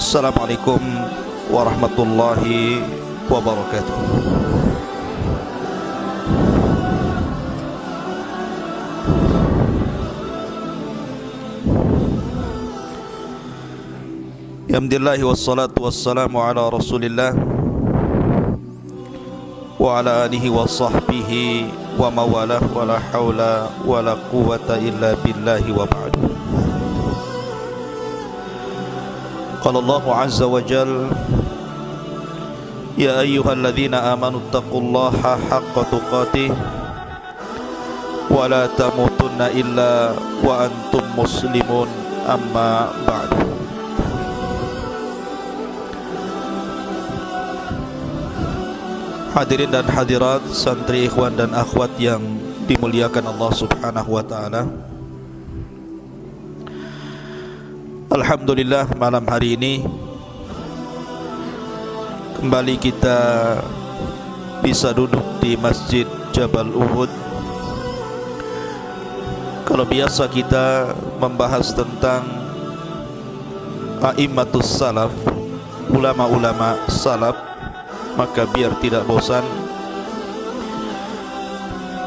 Assalamualaikum warahmatullahi wabarakatuh. Alhamdulillah wassalatu wassalamu ala Rasulillah wa ala alihi wa sahbihi wa mawalah wa la hawla wa la quwwata illa billahi wa ba'du. Qala Allahu azza wa jal, ya ayyuhalladzina amanu taqullaha haqqa tuqatih wa la tamutunna illa wa antum muslimun, amma ba'du. Hadirin dan hadirat, santri, ikhwan dan akhwat yang dimuliakan Allah subhanahu wa ta'ala, alhamdulillah malam hari ini kembali kita bisa duduk di Masjid Jabal Uhud. Kalau biasa kita membahas tentang a'immatus salaf, ulama-ulama salaf, maka biar tidak bosan,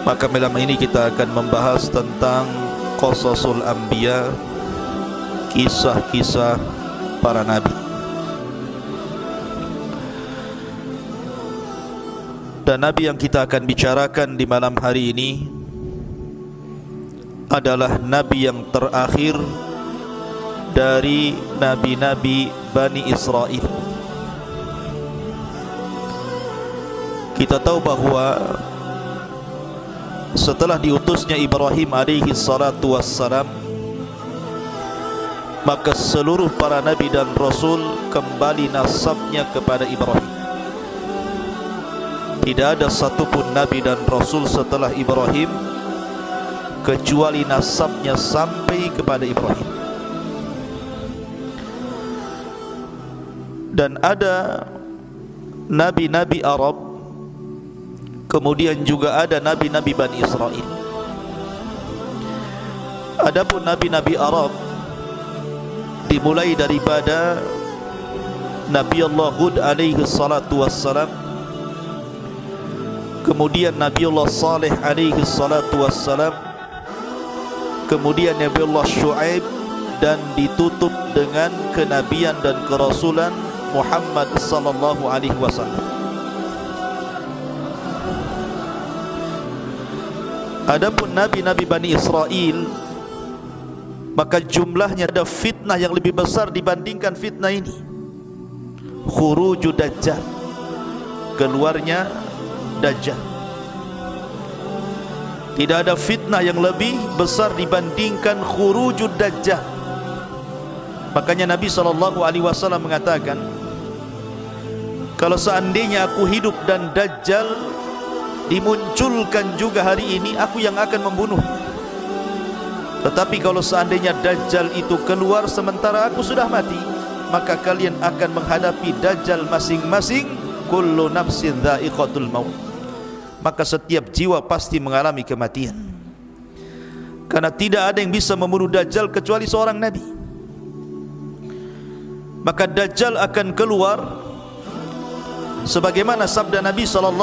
maka malam ini kita akan membahas tentang qasasul anbiya, kisah-kisah para nabi. Dan nabi yang kita akan bicarakan di malam hari ini adalah nabi yang terakhir dari nabi-nabi Bani Israel. Kita tahu bahwa setelah diutusnya Ibrahim alaihi salatu wassalam, maka seluruh para nabi dan rasul kembali nasabnya kepada Ibrahim. Tidak ada satupun nabi dan rasul setelah Ibrahim kecuali nasabnya sampai kepada Ibrahim. Dan ada nabi-nabi Arab, kemudian juga ada nabi-nabi Bani Israel. Adapun nabi-nabi Arab dimulai daripada Nabi Allah Hud alaihi salatu wassalam, kemudian Nabi Allah Saleh alaihi salatu wassalam, kemudian Nabi Allah Shu'aib, dan ditutup dengan kenabian dan kerasulan Muhammad sallallahu alaihi wasallam. Adapun nabi-nabi Bani Israel, maka jumlahnya ada fitnah yang lebih besar dibandingkan fitnah ini. Khurujud Dajjal, keluarnya Dajjal. Tidak ada fitnah yang lebih besar dibandingkan khurujud Dajjal. Makanya Nabi SAW mengatakan, kalau seandainya aku hidup dan Dajjal dimunculkan juga hari ini, aku yang akan membunuhnya. Tetapi kalau seandainya Dajjal itu keluar sementara aku sudah mati, maka kalian akan menghadapi Dajjal masing-masing. Kullu nafsin dha'iqatul maut, maka setiap jiwa pasti mengalami kematian. Karena tidak ada yang bisa membunuh Dajjal kecuali seorang nabi. Maka Dajjal akan keluar sebagaimana sabda Nabi SAW,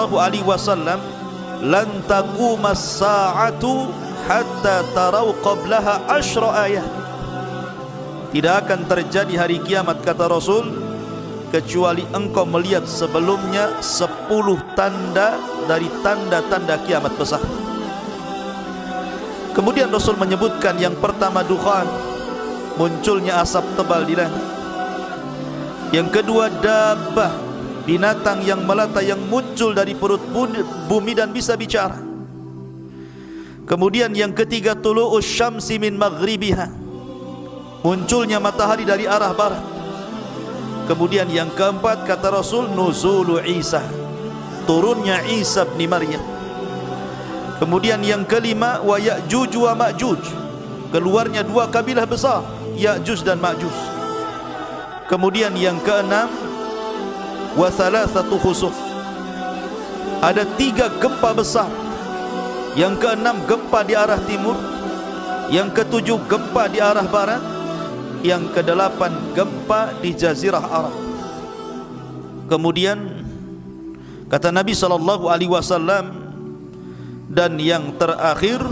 lan taqumas sa'atu hatta tarau qablaha asyra ayat. Tidak akan terjadi hari kiamat, kata Rasul, kecuali engkau melihat sebelumnya 10 tanda dari tanda-tanda kiamat besar. Kemudian Rasul menyebutkan yang pertama dukhan, munculnya asap tebal di langit. Yang kedua dabbah, binatang yang melata yang muncul dari perut bumi dan bisa bicara. Kemudian yang ketiga tulu'us syamsi min maghribiha, munculnya matahari dari arah barat. Kemudian yang keempat, kata Rasul, nuzulu Isa, turunnya Isa bin Maryam. Kemudian yang kelima, wa Ya'juj wa Ma'juj, keluarnya dua kabilah besar, Ya'juj dan Ma'juj. Kemudian yang keenam, wa thalathatu khusuf, ada 3 gempa besar. Yang keenam gempa di arah timur, yang ketujuh gempa di arah barat, yang ke-8 gempa di Jazirah Arab. Kemudian kata Nabi SAW, dan yang terakhir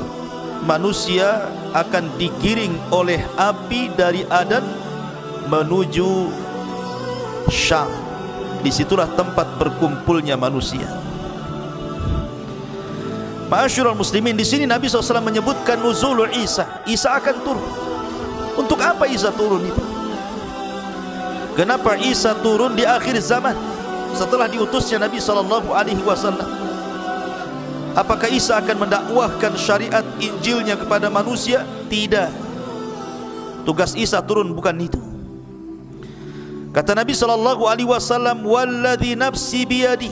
manusia akan digiring oleh api dari Adan menuju Syam. Disitulah tempat berkumpulnya manusia. Ma'asyiral muslimin, di sini Nabi SAW menyebutkan nuzulul Isa. Isa akan turun. Untuk apa Isa turun itu? Kenapa Isa turun di akhir zaman setelah diutusnya Nabi SAW? Apakah Isa akan mendakwahkan syariat Injilnya kepada manusia? Tidak. Tugas Isa turun bukan itu. Kata Nabi SAW, "Walladzi nafsi biyadi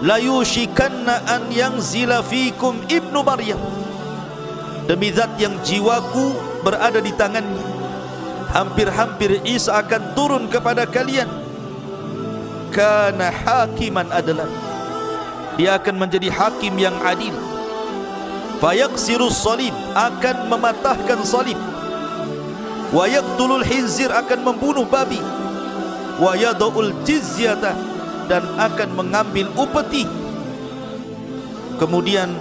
la yushikanna an yanzila fikum ibnu Maryam." Demi zat yang jiwaku berada di tangannya, hampir-hampir Isa akan turun kepada kalian. Kana hakiman adlan. Dia akan menjadi hakim yang adil. Fayaksirus salib, akan mematahkan salib. Wa yaqtulul khinzir, akan membunuh babi. Wa yadul jizyata, dan akan mengambil upeti. Kemudian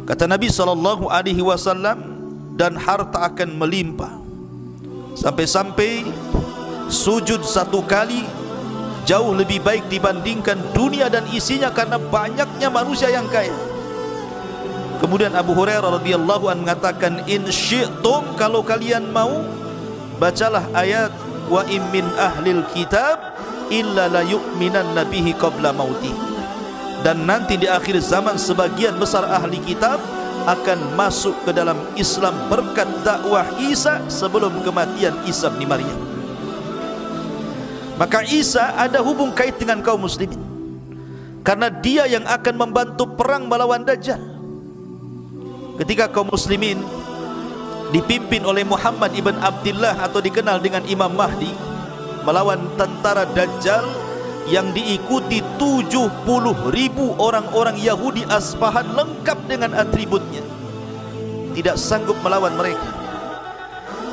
kata Nabi SAW, dan harta akan melimpah, sampai-sampai sujud satu kali jauh lebih baik dibandingkan dunia dan isinya, karena banyaknya manusia yang kaya. Kemudian Abu Hurairah radhiyallahu anhu mengatakan, "In syi'tum, kalau kalian mau, bacalah ayat wa in min ahlil kitab illa la yu'minanna bihi qabla mautih." Dan nanti di akhir zaman sebagian besar ahli kitab akan masuk ke dalam Islam berkat dakwah Isa sebelum kematian Isa bin Maryam. Maka Isa ada hubung kait dengan kaum muslimin, karena dia yang akan membantu perang melawan Dajjal. Ketika kaum muslimin dipimpin oleh Muhammad ibn Abdullah atau dikenal dengan Imam Mahdi melawan tentara Dajjal yang diikuti 70.000 orang-orang Yahudi Asfahan lengkap dengan atributnya, tidak sanggup melawan mereka.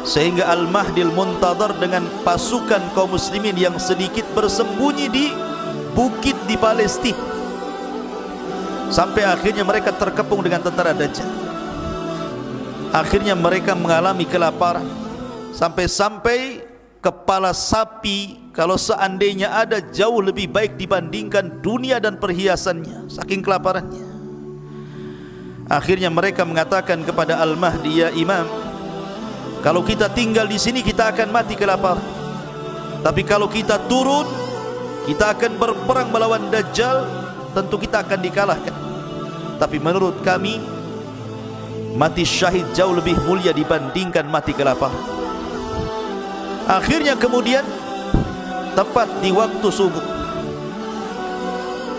Sehingga Al-Mahdil Muntadhar dengan pasukan kaum muslimin yang sedikit bersembunyi di bukit di Palestina, sampai akhirnya mereka terkepung dengan tentara Dajjal. Akhirnya mereka mengalami kelaparan, sampai-sampai kepala sapi kalau seandainya ada jauh lebih baik dibandingkan dunia dan perhiasannya, saking kelaparannya. Akhirnya mereka mengatakan kepada Al-Mahdi, "Ya Imam, kalau kita tinggal di sini kita akan mati kelaparan. Tapi kalau kita turun, kita akan berperang melawan Dajjal, tentu kita akan dikalahkan. Tapi menurut kami, mati syahid jauh lebih mulia dibandingkan mati kelaparan." Akhirnya kemudian tepat di waktu subuh,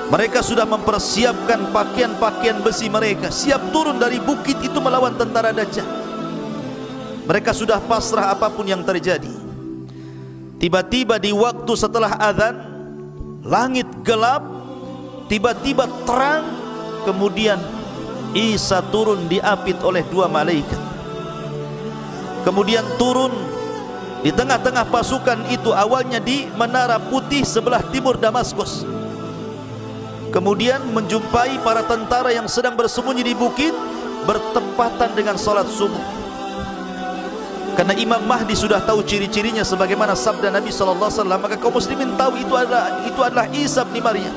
mereka sudah mempersiapkan pakaian-pakaian besi mereka, siap turun dari bukit itu melawan tentara Dajjal. Mereka sudah pasrah apapun yang terjadi. Tiba-tiba di waktu setelah azan, langit gelap, tiba-tiba terang. Kemudian Isa turun diapit oleh 2 malaikat. Kemudian turun di tengah-tengah pasukan itu, awalnya di Menara Putih sebelah timur Damaskus. Kemudian menjumpai para tentara yang sedang bersembunyi di bukit, bertepatan dengan salat subuh. Karena Imam Mahdi sudah tahu ciri-cirinya sebagaimana sabda Nabi SAW, maka kaum muslimin tahu itu adalah Isa bin Maryam.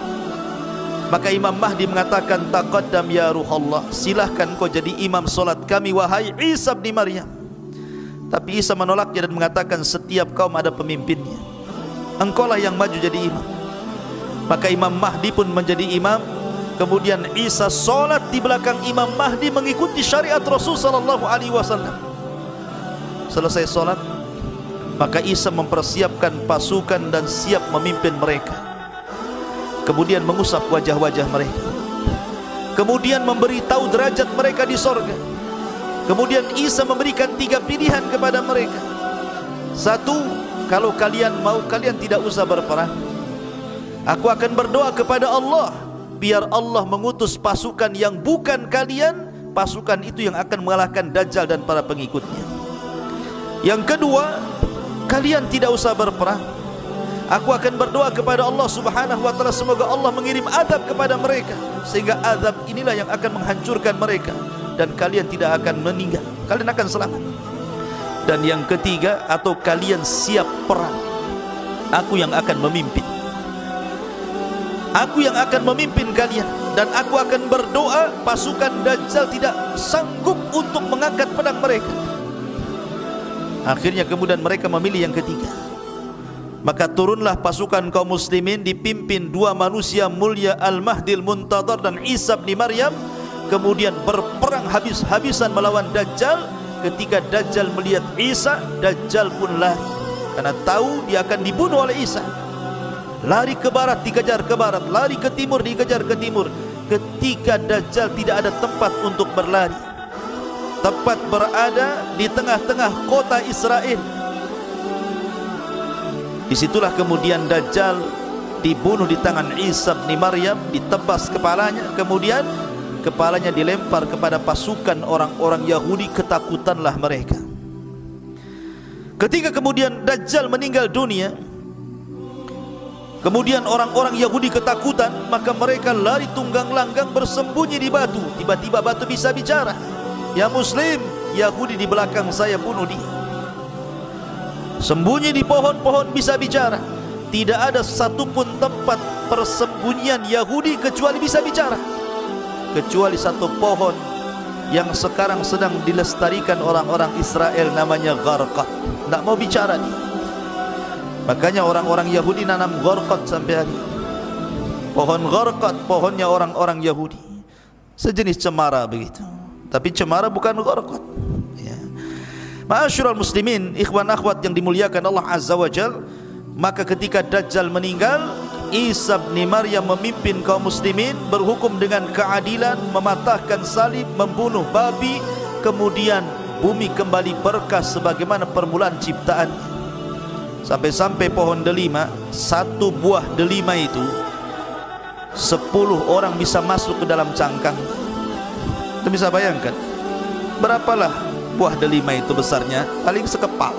Maka Imam Mahdi mengatakan, "Taqaddam ya Ruhallah, silahkan kau jadi imam solat kami wahai Isa bin Maryam." Tapi Isa menolaknya dan mengatakan, "Setiap kaum ada pemimpinnya, engkaulah yang maju jadi imam." Maka Imam Mahdi pun menjadi imam. Kemudian Isa solat di belakang Imam Mahdi mengikuti syariat Rasul SAW. Selesai solat, maka Isa mempersiapkan pasukan dan siap memimpin mereka. Kemudian mengusap wajah-wajah mereka, kemudian memberitahu derajat mereka di sorga. Kemudian Isa memberikan 3 pilihan kepada mereka. 1, kalau kalian mau, kalian tidak usah berperang. Aku akan berdoa kepada Allah, biar Allah mengutus pasukan yang bukan kalian, pasukan itu yang akan mengalahkan Dajjal dan para pengikutnya. Yang kedua, kalian tidak usah berperang. Aku akan berdoa kepada Allah Subhanahu wa taala semoga Allah mengirim azab kepada mereka, sehingga azab inilah yang akan menghancurkan mereka dan kalian tidak akan meninggal, kalian akan selamat. Dan yang ketiga, atau kalian siap perang, aku yang akan memimpin. Aku yang akan memimpin kalian, dan aku akan berdoa pasukan Dajjal tidak sanggup untuk mengangkat pedang mereka. Akhirnya kemudian mereka memilih yang ketiga. Maka turunlah pasukan kaum muslimin dipimpin dua manusia mulia, Al-Mahdil Muntadhar dan Isa bin Maryam, kemudian berperang habis-habisan melawan Dajjal. Ketika Dajjal melihat Isa, Dajjal pun lari karena tahu dia akan dibunuh oleh Isa. Lari ke barat, dikejar ke barat, lari ke timur, dikejar ke timur. Ketika Dajjal tidak ada tempat untuk berlari, tepat berada di tengah-tengah kota Israel. Disitulah kemudian Dajjal dibunuh di tangan Isa bin Maryam, ditebas kepalanya, kemudian kepalanya dilempar kepada pasukan orang-orang Yahudi. Ketakutanlah mereka. Ketika kemudian Dajjal meninggal dunia, kemudian orang-orang Yahudi ketakutan, maka mereka lari tunggang langgang bersembunyi di batu. Tiba-tiba batu bisa bicara, "Ya Muslim, Yahudi di belakang saya, bunuh dia." Sembunyi di pohon-pohon bisa bicara. Tidak ada satupun tempat persembunyian Yahudi kecuali bisa bicara, kecuali satu pohon yang sekarang sedang dilestarikan orang-orang Israel, namanya Gharqad. Tidak mau bicara dia. Makanya orang-orang Yahudi nanam Gharqad sampai hari ini. Pohon Gharqad, pohonnya orang-orang Yahudi, sejenis cemara begitu, tapi cemara bukan Gharqad. Ma'asyiral muslimin, ikhwan akhwat yang dimuliakan Allah Azza wa Jal, maka ketika Dajjal meninggal, Isa bin Maryam memimpin kaum muslimin, berhukum dengan keadilan, mematahkan salib, membunuh babi, kemudian bumi kembali berkah sebagaimana permulaan ciptaan. Sampai-sampai pohon delima, satu buah delima itu 10 orang bisa masuk ke dalam cangkang. Itu bisa bayangkan berapalah buah delima itu besarnya, paling sekepal.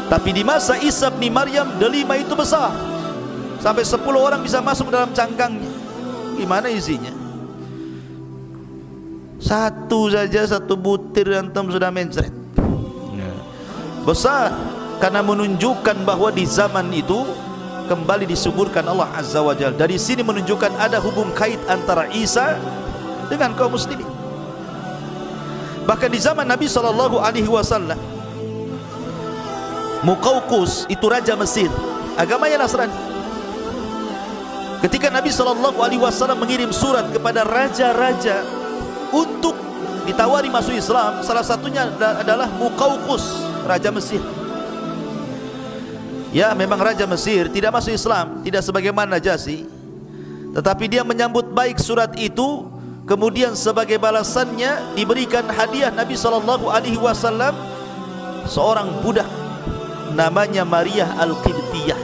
Tapi di masa Isa bin Maryam, delima itu besar, sampai 10 orang bisa masuk dalam cangkangnya. Gimana isinya? Satu saja, satu butir antum sudah mencret. Besar, karena menunjukkan bahwa di zaman itu kembali disuburkan Allah Azza wa Jalla. Dari sini menunjukkan ada hubung kait antara Isa dengan kaum muslimin. Bahkan di zaman Nabi SAW, Muqawqus itu raja Mesir, agamanya Nasrani. Ketika Nabi SAW mengirim surat kepada raja-raja untuk ditawari masuk Islam, salah satunya adalah Muqawqus, raja Mesir. Ya, memang raja Mesir tidak masuk Islam, tidak sebagaimana Najasyi, tetapi dia menyambut baik surat itu. Kemudian sebagai balasannya diberikan hadiah Nabi SAW seorang budak namanya Maria Al-Qibtiyah.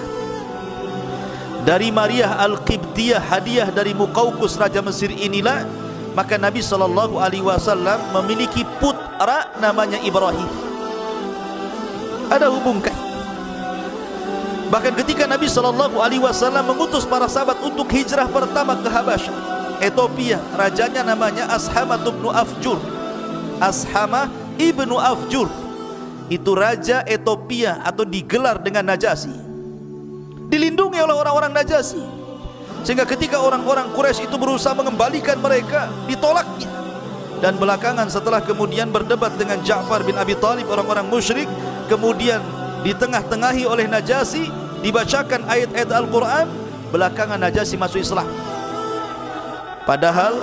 Dari Maria Al-Qibtiyah, hadiah dari Muqawqus raja Mesir inilah, maka Nabi SAW memiliki putra namanya Ibrahim. Ada hubung kait. Bahkan ketika Nabi SAW mengutus para sahabat untuk hijrah pertama ke Habasyah, Ethiopia, rajanya namanya Ashama ibnu Afjur. Ashama ibnu Afjur itu raja Ethiopia, atau digelar dengan Najasyi, dilindungi oleh orang-orang Najasyi, sehingga ketika orang-orang Quraisy itu berusaha mengembalikan mereka, ditolaknya. Dan belakangan setelah kemudian berdebat dengan Ja'far bin Abi Thalib, orang-orang musyrik, kemudian ditengah-tengahi oleh Najasyi, dibacakan ayat-ayat Al-Quran, belakangan Najasyi masuk Islam. Padahal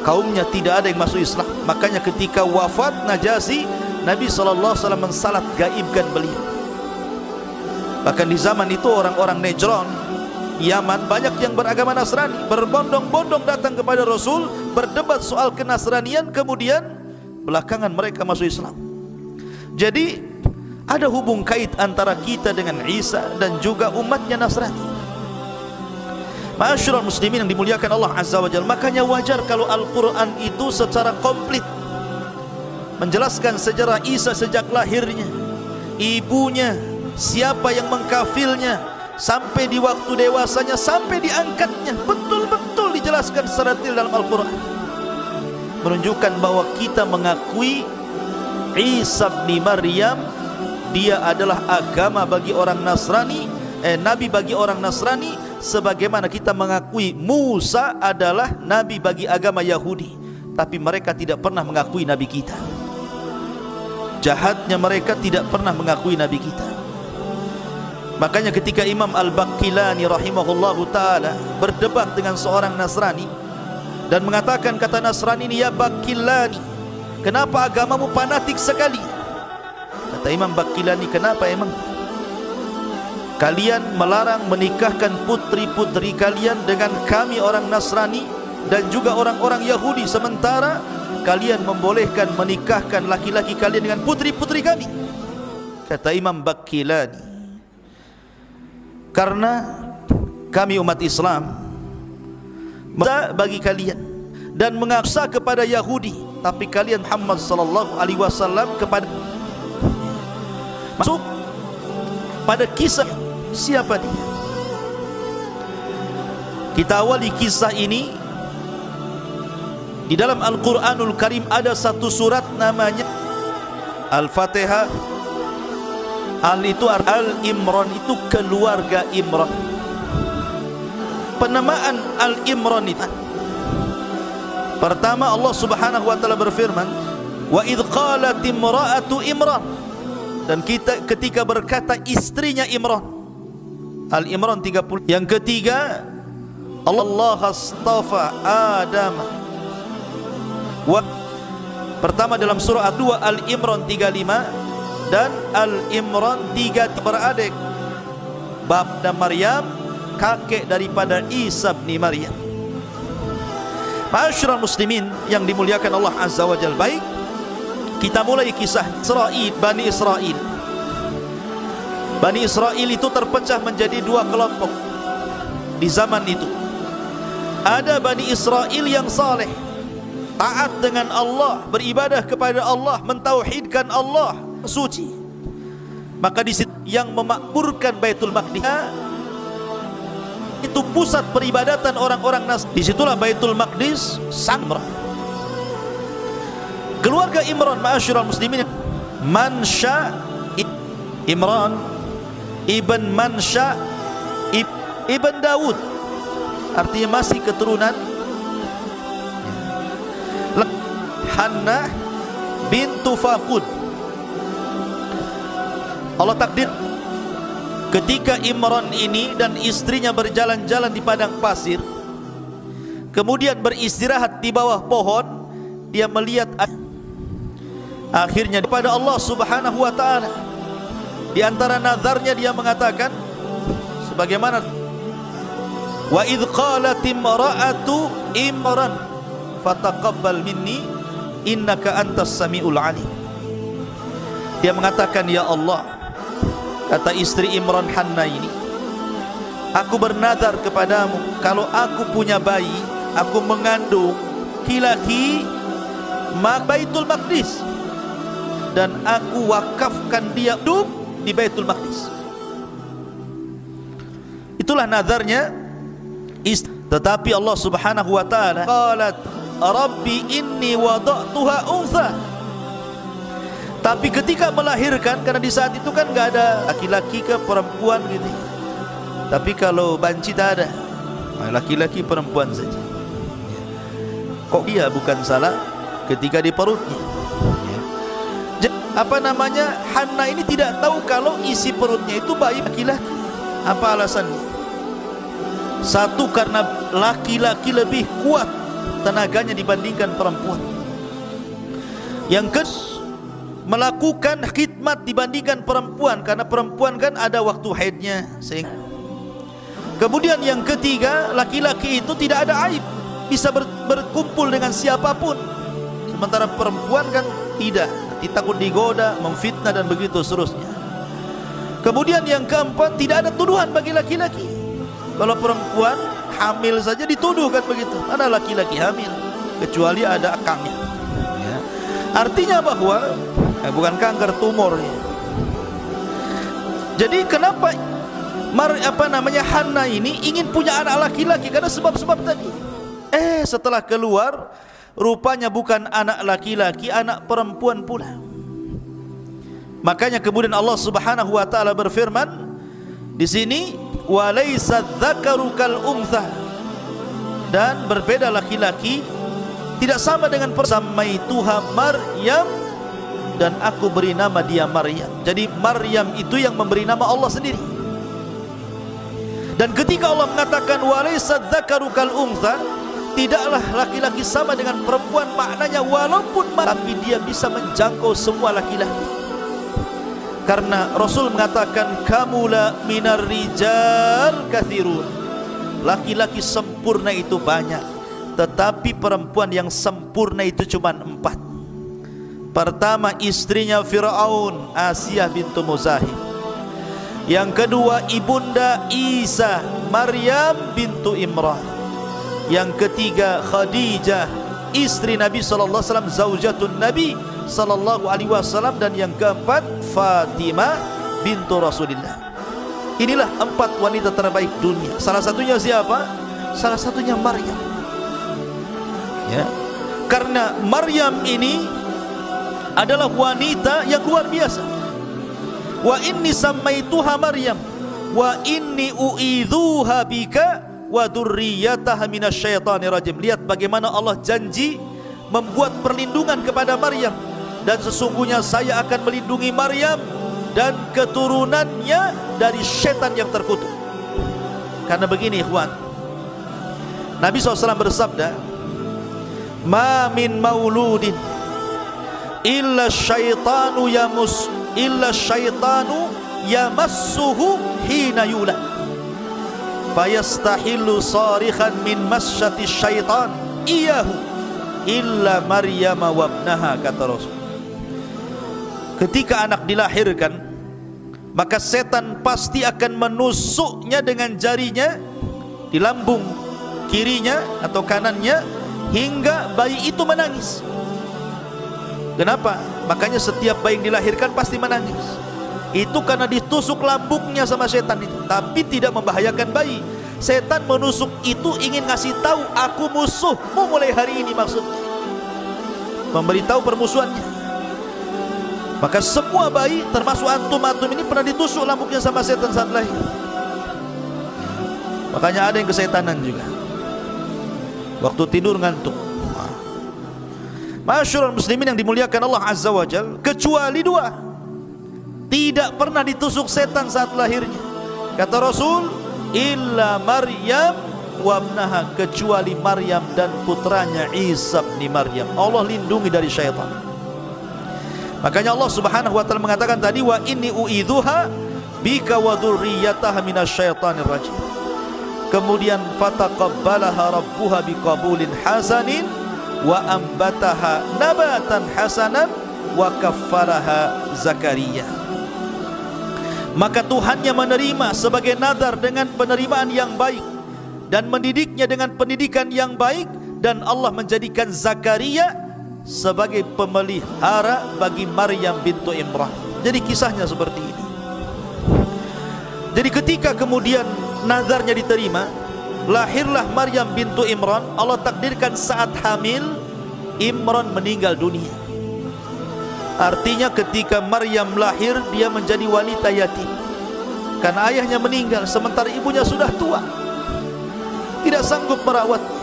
kaumnya tidak ada yang masuk Islam. Makanya ketika wafat Najasyi, Nabi SAW mensalat gaibkan beliau. Bahkan di zaman itu orang-orang Najran, Yaman, banyak yang beragama Nasrani, berbondong-bondong datang kepada Rasul, berdebat soal kenasranian, kemudian belakangan mereka masuk Islam. Jadi ada hubung kait antara kita dengan Isa dan juga umatnya Nasrani. Ma'asyiral muslimin yang dimuliakan Allah Azza wa Jalla, makanya wajar kalau Al-Quran itu secara komplit menjelaskan sejarah Isa sejak lahirnya, ibunya, siapa yang mengkafilnya, sampai di waktu dewasanya, sampai diangkatnya, betul-betul dijelaskan secara detail dalam Al-Quran, menunjukkan bahwa kita mengakui Isa bin Maryam dia adalah agama bagi orang Nasrani, nabi bagi orang Nasrani, sebagaimana kita mengakui Musa adalah nabi bagi agama Yahudi. Tapi mereka tidak pernah mengakui nabi kita. Jahatnya mereka tidak pernah mengakui nabi kita. Makanya ketika Imam Al-Baqillani rahimahullahu ta'ala berdebat dengan seorang Nasrani dan mengatakan, kata Nasrani ini, ya Baqillani, kenapa agamamu fanatik sekali? Kata Imam Baqillani, kenapa emang? Kalian melarang menikahkan putri-putri kalian dengan kami orang Nasrani dan juga orang-orang Yahudi, sementara kalian membolehkan menikahkan laki-laki kalian dengan putri-putri kami. Kata Imam Baqillani, karena kami umat Islam bagi kalian dan mengaksa kepada Yahudi, tapi kalian Muhammad sallallahu alaihi wasallam kepada masuk pada kisah siapa dia. Kita awali kisah ini di dalam Al-Quranul Karim. Ada satu surat namanya Al-Fatihah. Al-Imran itu keluarga Imran. Penamaan Al-Imran itu, pertama Allah Subhanahu wa taala berfirman, wa idh qalat imra'atu Imran, dan kita ketika berkata istrinya Imran. Al-Imran 30. Yang ketiga, Allah astafa Adam. Pertama dalam surah 2 Al-Imran 35 dan Al-Imran 3 beradik. Bab dan Maryam, kakek daripada Isa bin Maryam. Ma'asyiral muslimin yang dimuliakan Allah Azza wa Jalla. Baik, kita mulai kisah Israel, Bani Israel. Bani Israel itu terpecah menjadi dua kelompok di zaman itu. Ada Bani Israel yang saleh, taat dengan Allah, beribadah kepada Allah, mentauhidkan Allah, suci. Maka di situ yang memakmurkan Baitul Maqdis, itu pusat peribadatan orang-orang Nasrani. Disitulah Baitul Maqdis Samrah. Keluarga Imran, ma'asyiral muslimin, Mansha Imran ibn Mansha ibn Daud, artinya masih keturunan Hannah bintu Faqud. Allah takdir ketika Imran ini dan istrinya berjalan-jalan di padang pasir, kemudian beristirahat di bawah pohon, dia melihat akhirnya kepada Allah Subhanahu wa taala. Di antara nazarnya dia mengatakan sebagaimana, wa idh qalat imra'atu Imran fataqabbal minni innaka antas samiul alim. Dia mengatakan, ya Allah, kata istri Imran Hannah ini, aku bernazar kepadamu, kalau aku punya bayi, aku mengandung laki-laki Baitul Maqdis, dan aku wakafkan dia hidup di Baitul Maqdis. Itulah nazarnya istri. Tetapi Allah Subhanahu wa taala qalat rabbi inni wada'tuha untha. Tapi ketika melahirkan, karena di saat itu kan enggak ada laki-laki ke perempuan gitu. Tapi kalau banci tak ada, laki-laki perempuan saja. Kok dia bukan salah ketika di perutnya? Apa namanya, Hannah ini tidak tahu kalau isi perutnya itu bayi laki-laki. Apa alasannya? Satu, karena laki-laki lebih kuat tenaganya dibandingkan perempuan. Yang kedua, melakukan khidmat dibandingkan perempuan, karena perempuan kan ada waktu haidnya. Kemudian yang ketiga, laki-laki itu tidak ada aib, bisa berkumpul dengan siapapun, sementara perempuan kan tidak, nanti takut digoda, memfitnah dan begitu seterusnya. Kemudian yang keempat, tidak ada tuduhan bagi laki-laki. Kalau perempuan hamil saja dituduh kan begitu, mana laki-laki hamil, kecuali ada akamnya ya. Artinya bahwa bukan kanker, tumor ya. Jadi kenapa Hana ini ingin punya anak laki-laki? Karena sebab-sebab tadi. Setelah keluar, rupanya bukan anak laki-laki, anak perempuan pula. Makanya kemudian Allah Subhanahu wa taala berfirman di sini, walaysa dzakaru kal untha, dan berbeda laki-laki, tidak sama dengan persamaituha Maryam, dan aku beri nama dia Maryam. Jadi Maryam itu yang memberi nama Allah sendiri. Dan ketika Allah mengatakan walaysa dzakaru kal untha, tidaklah laki-laki sama dengan perempuan, maknanya walaupun tapi dia bisa menjangkau semua laki-laki. Karena Rasul mengatakan kamula minar rijal kathirun, laki-laki sempurna itu banyak, tetapi perempuan yang sempurna itu cuma 4. Pertama, istrinya Fir'aun, Asiyah bintu Muzahim. Yang kedua, ibunda Isa, Maryam bintu Imran. Yang ketiga, Khadijah, istri Nabi sallallahu alaihi wasallam, zaujatun Nabi sallallahu alaihi wasallam. Dan yang keempat, Fatimah bintu Rasulillah. Inilah 4 wanita terbaik dunia. Salah satunya siapa? Salah satunya Maryam. Ya. Karena Maryam ini adalah wanita yang luar biasa. Wa inni sammaituha Maryam wa inni u'idzuha bika wa dzurriyyataha minasyaitonir rajim. Lihat bagaimana Allah janji membuat perlindungan kepada Maryam, dan sesungguhnya saya akan melindungi Maryam dan keturunannya dari setan yang terkutuk. Karena begini ikhwan, Nabi SAW bersabda, ma min mauludin illa syaitanu yamassuhu hina yulad fayastahillu sarikhan min masyati syaitan iyahu illa Maryam wabnaha, kata Rasul. Ketika anak dilahirkan, maka setan pasti akan menusuknya dengan jarinya di lambung kirinya atau kanannya hingga bayi itu menangis. Kenapa? Makanya setiap bayi yang dilahirkan pasti menangis. Itu karena ditusuk lambungnya sama setan itu, tapi tidak membahayakan bayi. Setan menusuk itu ingin ngasih tahu, aku musuhmu mulai hari ini, maksudnya memberitahu permusuhannya. Maka semua bayi termasuk antum-antum ini pernah ditusuk lambungnya sama setan saat lahir. Makanya ada yang kesetanan juga, waktu tidur ngantuk. Masyarul muslimin yang dimuliakan Allah Azza wa Jal, kecuali 2 tidak pernah ditusuk setan saat lahirnya. Kata Rasul, illa Maryam wabnaha, kecuali Maryam dan putranya Isa bin Maryam. Allah lindungi dari syaitan. Makanya Allah Subhanahu wa taala mengatakan tadi, wa inni u'idzuha bika wa dzurriyyataha minasyaitonir rajim. Kemudian fataqabbalaha rabbuha biqabulin hasanin wa ambataha nabatan hasanan wa kaffalaha Zakaria. Maka Tuhannya menerima sebagai nazar dengan penerimaan yang baik dan mendidiknya dengan pendidikan yang baik, dan Allah menjadikan Zakaria sebagai pemelihara bagi Maryam bintu Imran. Jadi kisahnya seperti ini. Jadi ketika kemudian nazarnya diterima, lahirlah Maryam bintu Imran. Allah takdirkan saat hamil, Imran meninggal dunia. Artinya ketika Maryam lahir, dia menjadi wanita yatim karena ayahnya meninggal, sementara ibunya sudah tua, tidak sanggup merawatnya.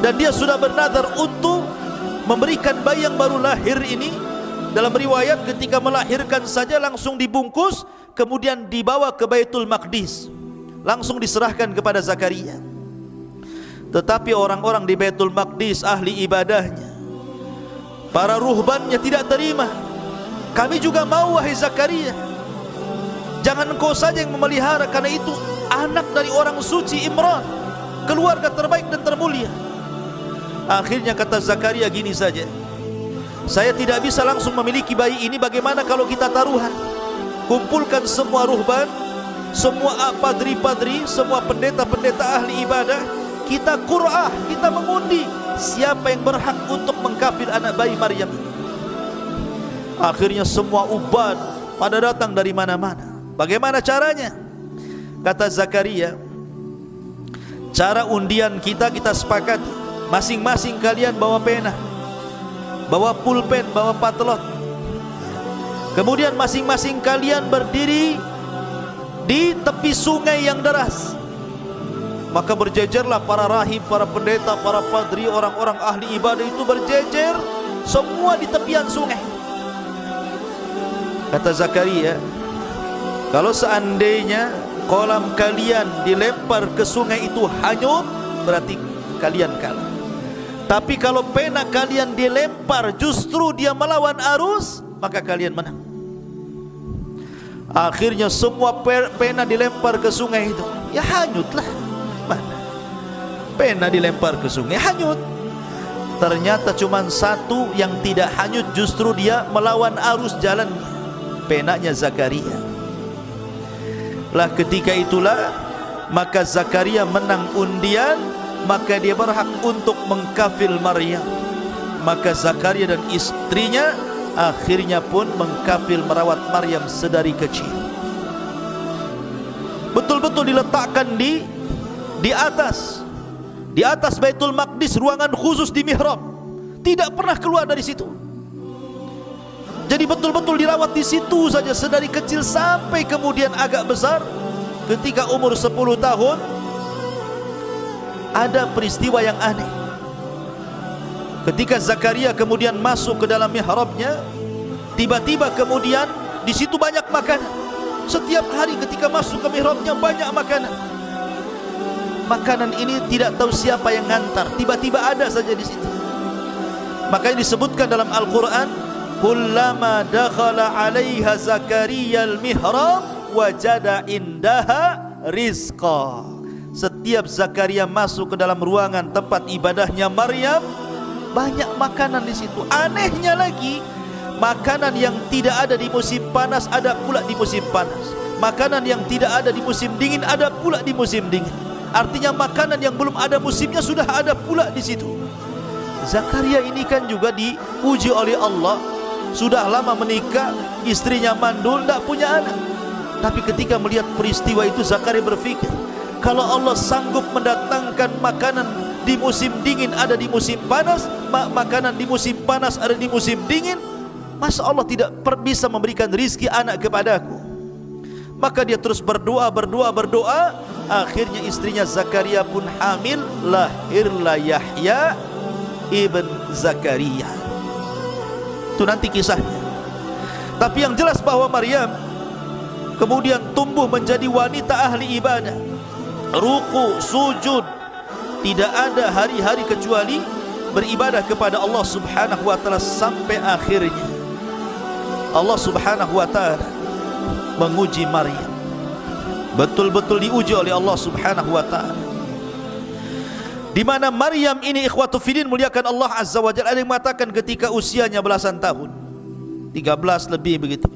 Dan dia sudah bernazar untuk memberikan bayi yang baru lahir ini. Dalam riwayat ketika melahirkan saja langsung dibungkus, kemudian dibawa ke Baitul Maqdis, langsung diserahkan kepada Zakaria. Tetapi orang-orang di Baitul Maqdis, ahli ibadahnya, para ruhbannya tidak terima. Kami juga mau, wahai Zakaria, jangan engkau saja yang memelihara, karena itu anak dari orang suci Imran, keluarga terbaik dan termulia. Akhirnya kata Zakaria, gini saja, saya tidak bisa langsung memiliki bayi ini. Bagaimana kalau kita taruhan? Kumpulkan semua ruhban, semua padri-padri, semua pendeta-pendeta ahli ibadah, kita qur'ah, kita mengundi siapa yang berhak untuk mengkafir anak bayi Maryam ini. Akhirnya semua ubad pada datang dari mana-mana. Bagaimana caranya? Kata Zakaria, cara undian kita sepakat, masing-masing kalian bawa pena, bawa pulpen, bawa patlot. Kemudian masing-masing kalian berdiri di tepi sungai yang deras. Maka berjejerlah para rahib, para pendeta, para padri, orang-orang ahli ibadah itu berjejer semua di tepian sungai. Kata Zakaria, kalau seandainya kolam kalian dilempar ke sungai itu hanyut, berarti kalian kalah. Tapi kalau pena kalian dilempar justru dia melawan arus, maka kalian menang. Akhirnya semua pena dilempar ke sungai itu, ya hanyutlah. Mana? Pena dilempar ke sungai hanyut. Ternyata cuma satu yang tidak hanyut, justru dia melawan arus jalannya, penanya Zakaria. Lah ketika itulah maka Zakaria menang undian, maka dia berhak untuk mengkafil Maryam. Maka Zakaria dan istrinya akhirnya pun mengkafil merawat Maryam sedari kecil. Betul-betul diletakkan di atas Baitul Maqdis, ruangan khusus di mihrab, tidak pernah keluar dari situ. Jadi betul-betul dirawat di situ saja sedari kecil sampai kemudian agak besar. Ketika umur 10 tahun ada peristiwa yang aneh. Ketika Zakaria kemudian masuk ke dalam mihrabnya, tiba-tiba kemudian di situ banyak makanan. Setiap hari ketika masuk ke mihrabnya banyak makanan. Makanan ini tidak tahu siapa yang ngantar, tiba-tiba ada saja di situ. Makanya disebutkan dalam Al-Quran, kullama dakhala 'alaiha Zakaria al-mihrab wajada indaha rizqa. Setiap Zakaria masuk ke dalam ruangan tempat ibadahnya Maryam, banyak makanan di situ. Anehnya lagi, makanan yang tidak ada di musim panas ada pula di musim panas. Makanan yang tidak ada di musim dingin ada pula di musim dingin. Artinya makanan yang belum ada musimnya sudah ada pula di situ. Zakaria ini kan juga diuji oleh Allah. Sudah lama menikah, istrinya mandul, tidak punya anak. Tapi ketika melihat peristiwa itu, Zakaria berpikir, kalau Allah sanggup mendatangkan makanan di musim dingin ada di musim panas, makanan di musim panas ada di musim dingin, masa Allah tidak bisa memberikan rizki anak kepadaku? Maka dia terus berdoa. Akhirnya istrinya Zakaria pun hamil, lahirlah Yahya ibn Zakaria. Itu nanti kisahnya. Tapi yang jelas bahwa Maryam kemudian tumbuh menjadi wanita ahli ibadah, ruku, sujud, tidak ada hari-hari kecuali beribadah kepada Allah Subhanahu wa ta'ala sampai akhirnya Allah Subhanahu wa ta'ala menguji Maryam. Betul-betul diuji oleh Allah Subhanahu wa ta'ala, di mana Maryam ini, ikhwatu fillah muliakan Allah Azza wa Jalla, ada yang mengatakan ketika usianya belasan tahun, 13 lebih begitu,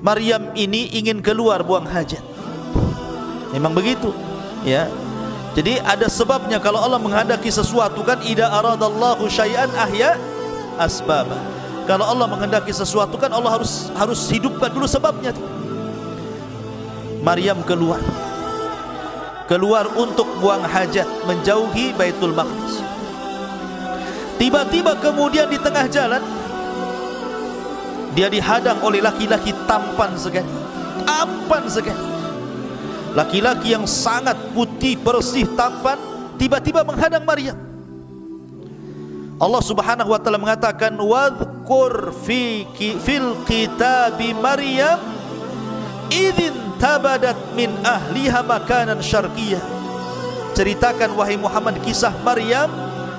Maryam ini ingin keluar buang hajat. Memang begitu, ya. Jadi ada sebabnya kalau Allah menghendaki sesuatu kan, idza aradallahu syai'an ahya asbaba. Kalau Allah menghendaki sesuatu kan Allah harus hidupkan dulu sebabnya tuh. Maryam keluar untuk buang hajat, menjauhi Baitul Maqdis. Tiba-tiba kemudian di tengah jalan dia dihadang oleh laki-laki tampan sekali. Laki-laki yang sangat putih, bersih, tampan, tiba-tiba menghadang Maryam. Allah Subhanahu wa ta'ala mengatakan, wadhkur fil kitabi Maryam idzin tabadat min ahliha makanan syarqiyah. Ceritakan wahai Muhammad kisah Maryam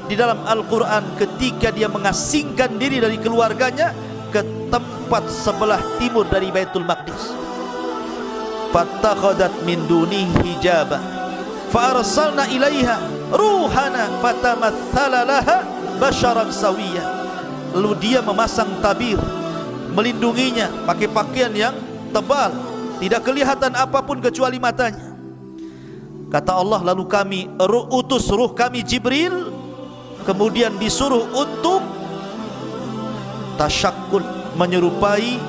di dalam Al-Quran ketika dia mengasingkan diri dari keluarganya ke tempat sebelah timur dari Baitul Maqdis. Fattakhadat min dunihi hijaba fa arsalna ilaiha ruhana fatamatsala laha basyaran sawiyya. Lalu dia memasang tabir melindunginya, pakai pakaian yang tebal, tidak kelihatan apapun kecuali matanya. Kata Allah, lalu kami utus ruh kami Jibril, kemudian disuruh untuk tasyakkul, menyerupai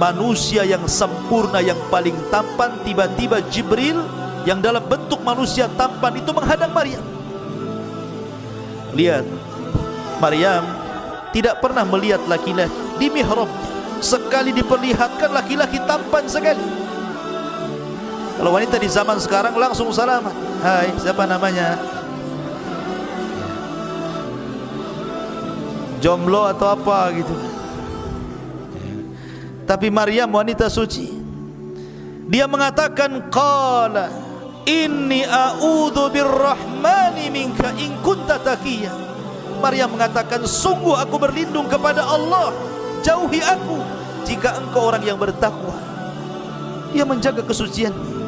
manusia yang sempurna, yang paling tampan, tiba-tiba Jibril yang dalam bentuk manusia tampan itu menghadang Maryam. Lihat, Maryam tidak pernah melihat laki-laki di mihrabnya. Sekali diperlihatkan laki-laki tampan sekali. Kalau wanita di zaman sekarang langsung salaman, hai, siapa namanya, jomblo atau apa gitu. Tapi Maryam wanita suci, dia mengatakan, qala inni a'udzu birrahmani minka in kunta taqiyya. Maryam mengatakan, sungguh aku berlindung kepada Allah, jauhi aku jika engkau orang yang bertakwa. Dia menjaga kesuciannya.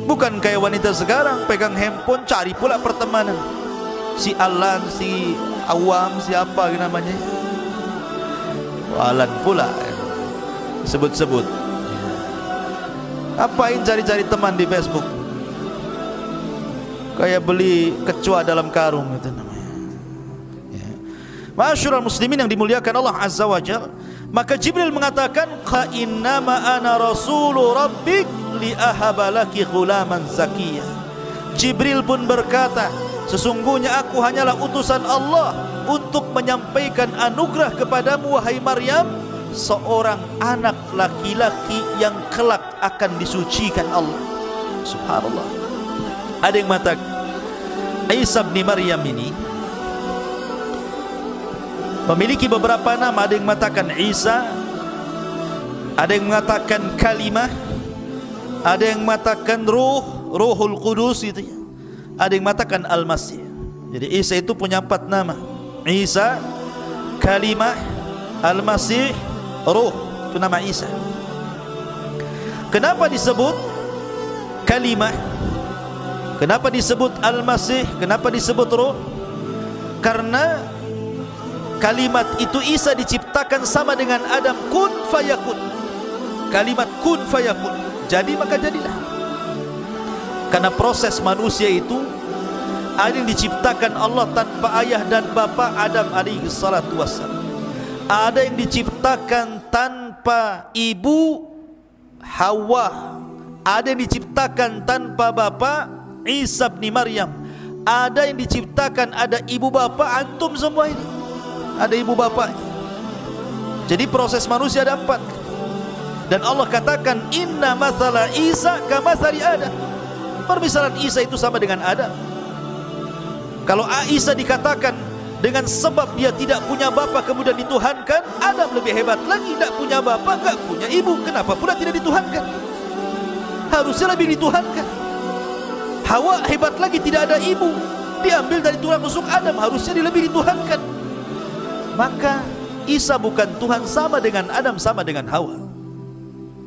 Bukan kayak wanita sekarang pegang handphone cari pula pertemanan, si Alan, si Awam, siapa namanya, Alan pula sebut-sebut. Apain cari-cari teman di Facebook, kayak beli kecoa dalam karung itu namanya. Ma'asyiral muslimin yang dimuliakan Allah Azza wa Jalla, maka Jibril mengatakan, qa innama ana rasulu rabbik li ahabalaki ghulaman zakiyah. Jibril pun berkata, sesungguhnya aku hanyalah utusan Allah untuk menyampaikan anugerah kepadamu wahai Maryam, seorang anak laki-laki yang kelak akan disucikan Allah. Subhanallah. Ada yang mengatakan Isa bin Maryam ini memiliki beberapa nama. Ada yang mengatakan Isa, ada yang mengatakan kalimah, ada yang mengatakan Ruhul Qudus itu ya. Ada yang mengatakan Al-Masih. Jadi Isa itu punya 4 nama. Isa, kalimah, Al-Masih, Ruh. Itu nama Isa. Kenapa disebut kalimah? Kenapa disebut Al-Masih? Kenapa disebut Ruh? Karena kalimat itu Isa diciptakan sama dengan Adam, kun fayakun. Kalimat kun fayakun, jadi maka jadilah. Karena proses manusia itu ada yang diciptakan Allah tanpa ayah dan bapa, Adam alaihi salatu wassalam. Ada yang diciptakan tanpa ibu, Hawa. Ada yang diciptakan tanpa bapa, Isa bin Maryam. Ada yang diciptakan ada ibu bapa, antum semua ini ada ibu bapaknya. Jadi proses manusia ada 4. Dan Allah katakan, inna mathala Isa kamathali Adam. Permisalan Isa itu sama dengan Adam. Kalau Isa dikatakan dengan sebab dia tidak punya bapa kemudian dituhankan, Adam lebih hebat lagi, tidak punya bapa, enggak punya ibu, kenapa pula tidak dituhankan? Harusnya lebih dituhankan. Hawa hebat lagi, tidak ada ibu, diambil dari tulang rusuk Adam, harusnya dia lebih dituhankan. Maka Isa bukan Tuhan, sama dengan Adam, sama dengan Hawa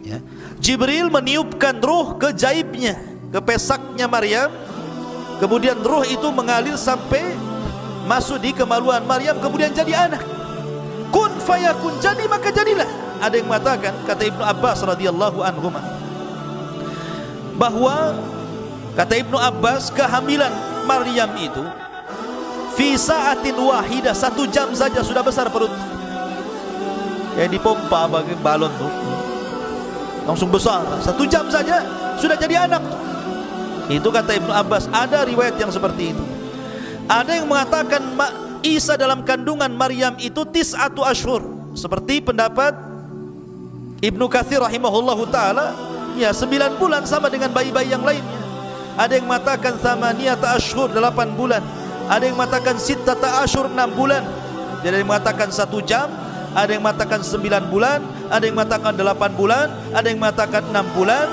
ya. Jibril meniupkan ruh ke jaibnya, ke pesaknya Maryam. Kemudian ruh itu mengalir sampai masuk di kemaluan Maryam, kemudian jadi anak. Kun fayakun, jadi maka jadilah. Ada yang mengatakan, kata Ibnu Abbas radhiyallahu anhu, bahwa kata Ibnu Abbas, kehamilan Maryam itu fi sa'atin wahidah, 1 jam saja sudah besar perut. Kayak dipompa bagi balon tuh, langsung besar. 1 jam saja sudah jadi anak tuh. Itu kata Ibnu Abbas. Ada riwayat yang seperti itu. Ada yang mengatakan Isa dalam kandungan Maryam itu 9 ashur, seperti pendapat Ibnu Katsir rahimahullahu taala, ya 9 bulan sama dengan bayi-bayi yang lainnya. Ada yang mengatakan 8 ashur, 8 bulan. Ada yang mengatakan 6 ashur, 6 bulan. Jadi ada yang mengatakan 1 jam, ada yang mengatakan 9 bulan, ada yang mengatakan 8 bulan, ada yang mengatakan 6 bulan,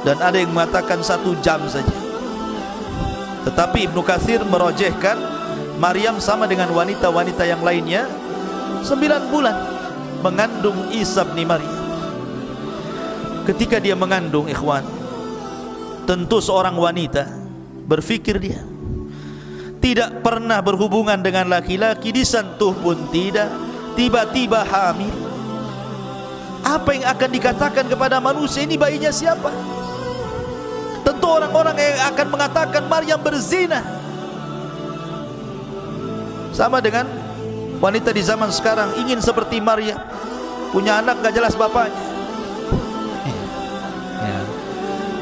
dan ada yang mengatakan 1 jam saja. Tetapi Ibnu Katsir merojehkan Maryam sama dengan wanita-wanita yang lainnya 9 bulan mengandung Isa bin Maryam. Ketika dia mengandung, ikhwan, tentu seorang wanita berfikir dia tidak pernah berhubungan dengan laki-laki, disentuh pun tidak, tiba-tiba hamil. Apa yang akan dikatakan kepada manusia, ini bayinya siapa? Tentu orang-orang yang akan mengatakan Maryam berzina. Sama dengan wanita di zaman sekarang ingin seperti Maryam. punya anak gak jelas bapaknya.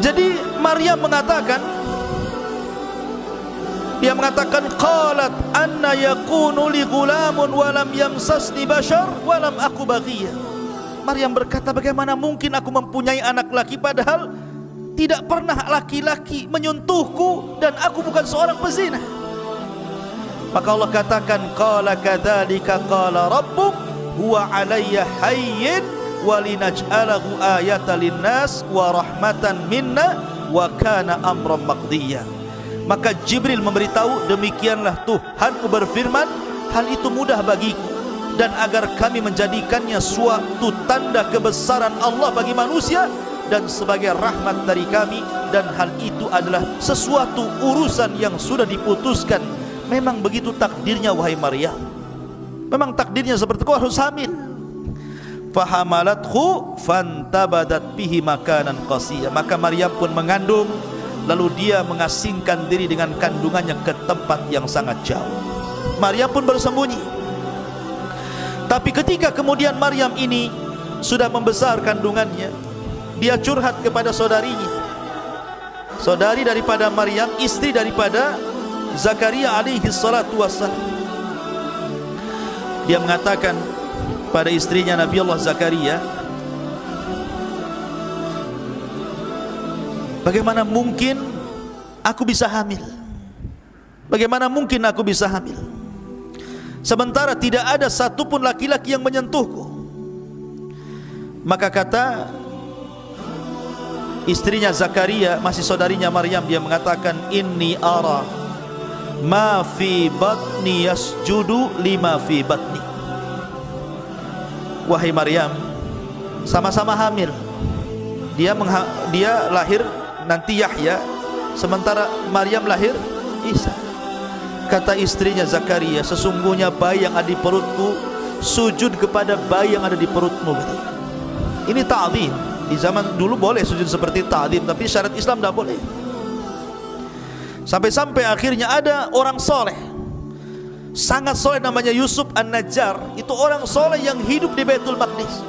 Jadi Maryam mengatakan, dia mengatakan, qalat anna yakunu li ghulamun wa lam yamsasni bashar wa lam aku baghiyah. Maryam berkata, bagaimana mungkin aku mempunyai anak laki padahal tidak pernah laki-laki menyentuhku dan aku bukan seorang pezina. Maka Allah katakan, qala kadzalika qala rabbuk huwa alayya hayyin wa linaj'alahu ayatan linnas wa rahmatan minna wa kana amran maqdiya. Maka Jibril memberitahu, demikianlah Tuhanku berfirman, hal itu mudah bagiku, dan agar kami menjadikannya suatu tanda kebesaran Allah bagi manusia dan sebagai rahmat dari kami, dan hal itu adalah sesuatu urusan yang sudah diputuskan. Memang begitu takdirnya wahai Maryam, memang takdirnya seperti itu, harus hamil. Fahamalathu fantabadat bihi makanan qasiyya. Maka Maryam pun mengandung, lalu dia mengasingkan diri dengan kandungannya ke tempat yang sangat jauh. Maryam pun bersembunyi. Tapi ketika kemudian Maryam ini sudah membesar kandungannya, dia curhat kepada saudarinya, saudari daripada Maryam, istri daripada Zakaria alaihi salatu wassalam. Dia mengatakan pada istrinya Nabi Allah Zakaria, bagaimana mungkin aku bisa hamil? Bagaimana mungkin aku bisa hamil? Sementara tidak ada satupun laki-laki yang menyentuhku. Maka kata istrinya Zakaria, masih saudarinya Maryam, dia mengatakan, inni ara ma fi batni yasjudu lima fi batni. Wahai Maryam, sama-sama hamil. Dia lahir nanti Yahya, sementara Maryam lahir Isa. Kata istrinya Zakaria, sesungguhnya bayi yang ada di perutku sujud kepada bayi yang ada di perutmu. Ini ta'zim. Di zaman dulu boleh sujud seperti ta'zim, tapi syariat Islam tidak boleh. Sampai-sampai akhirnya ada orang soleh, sangat soleh, namanya Yusuf An-Najjar. Itu orang soleh yang hidup di Baitul Maqdis.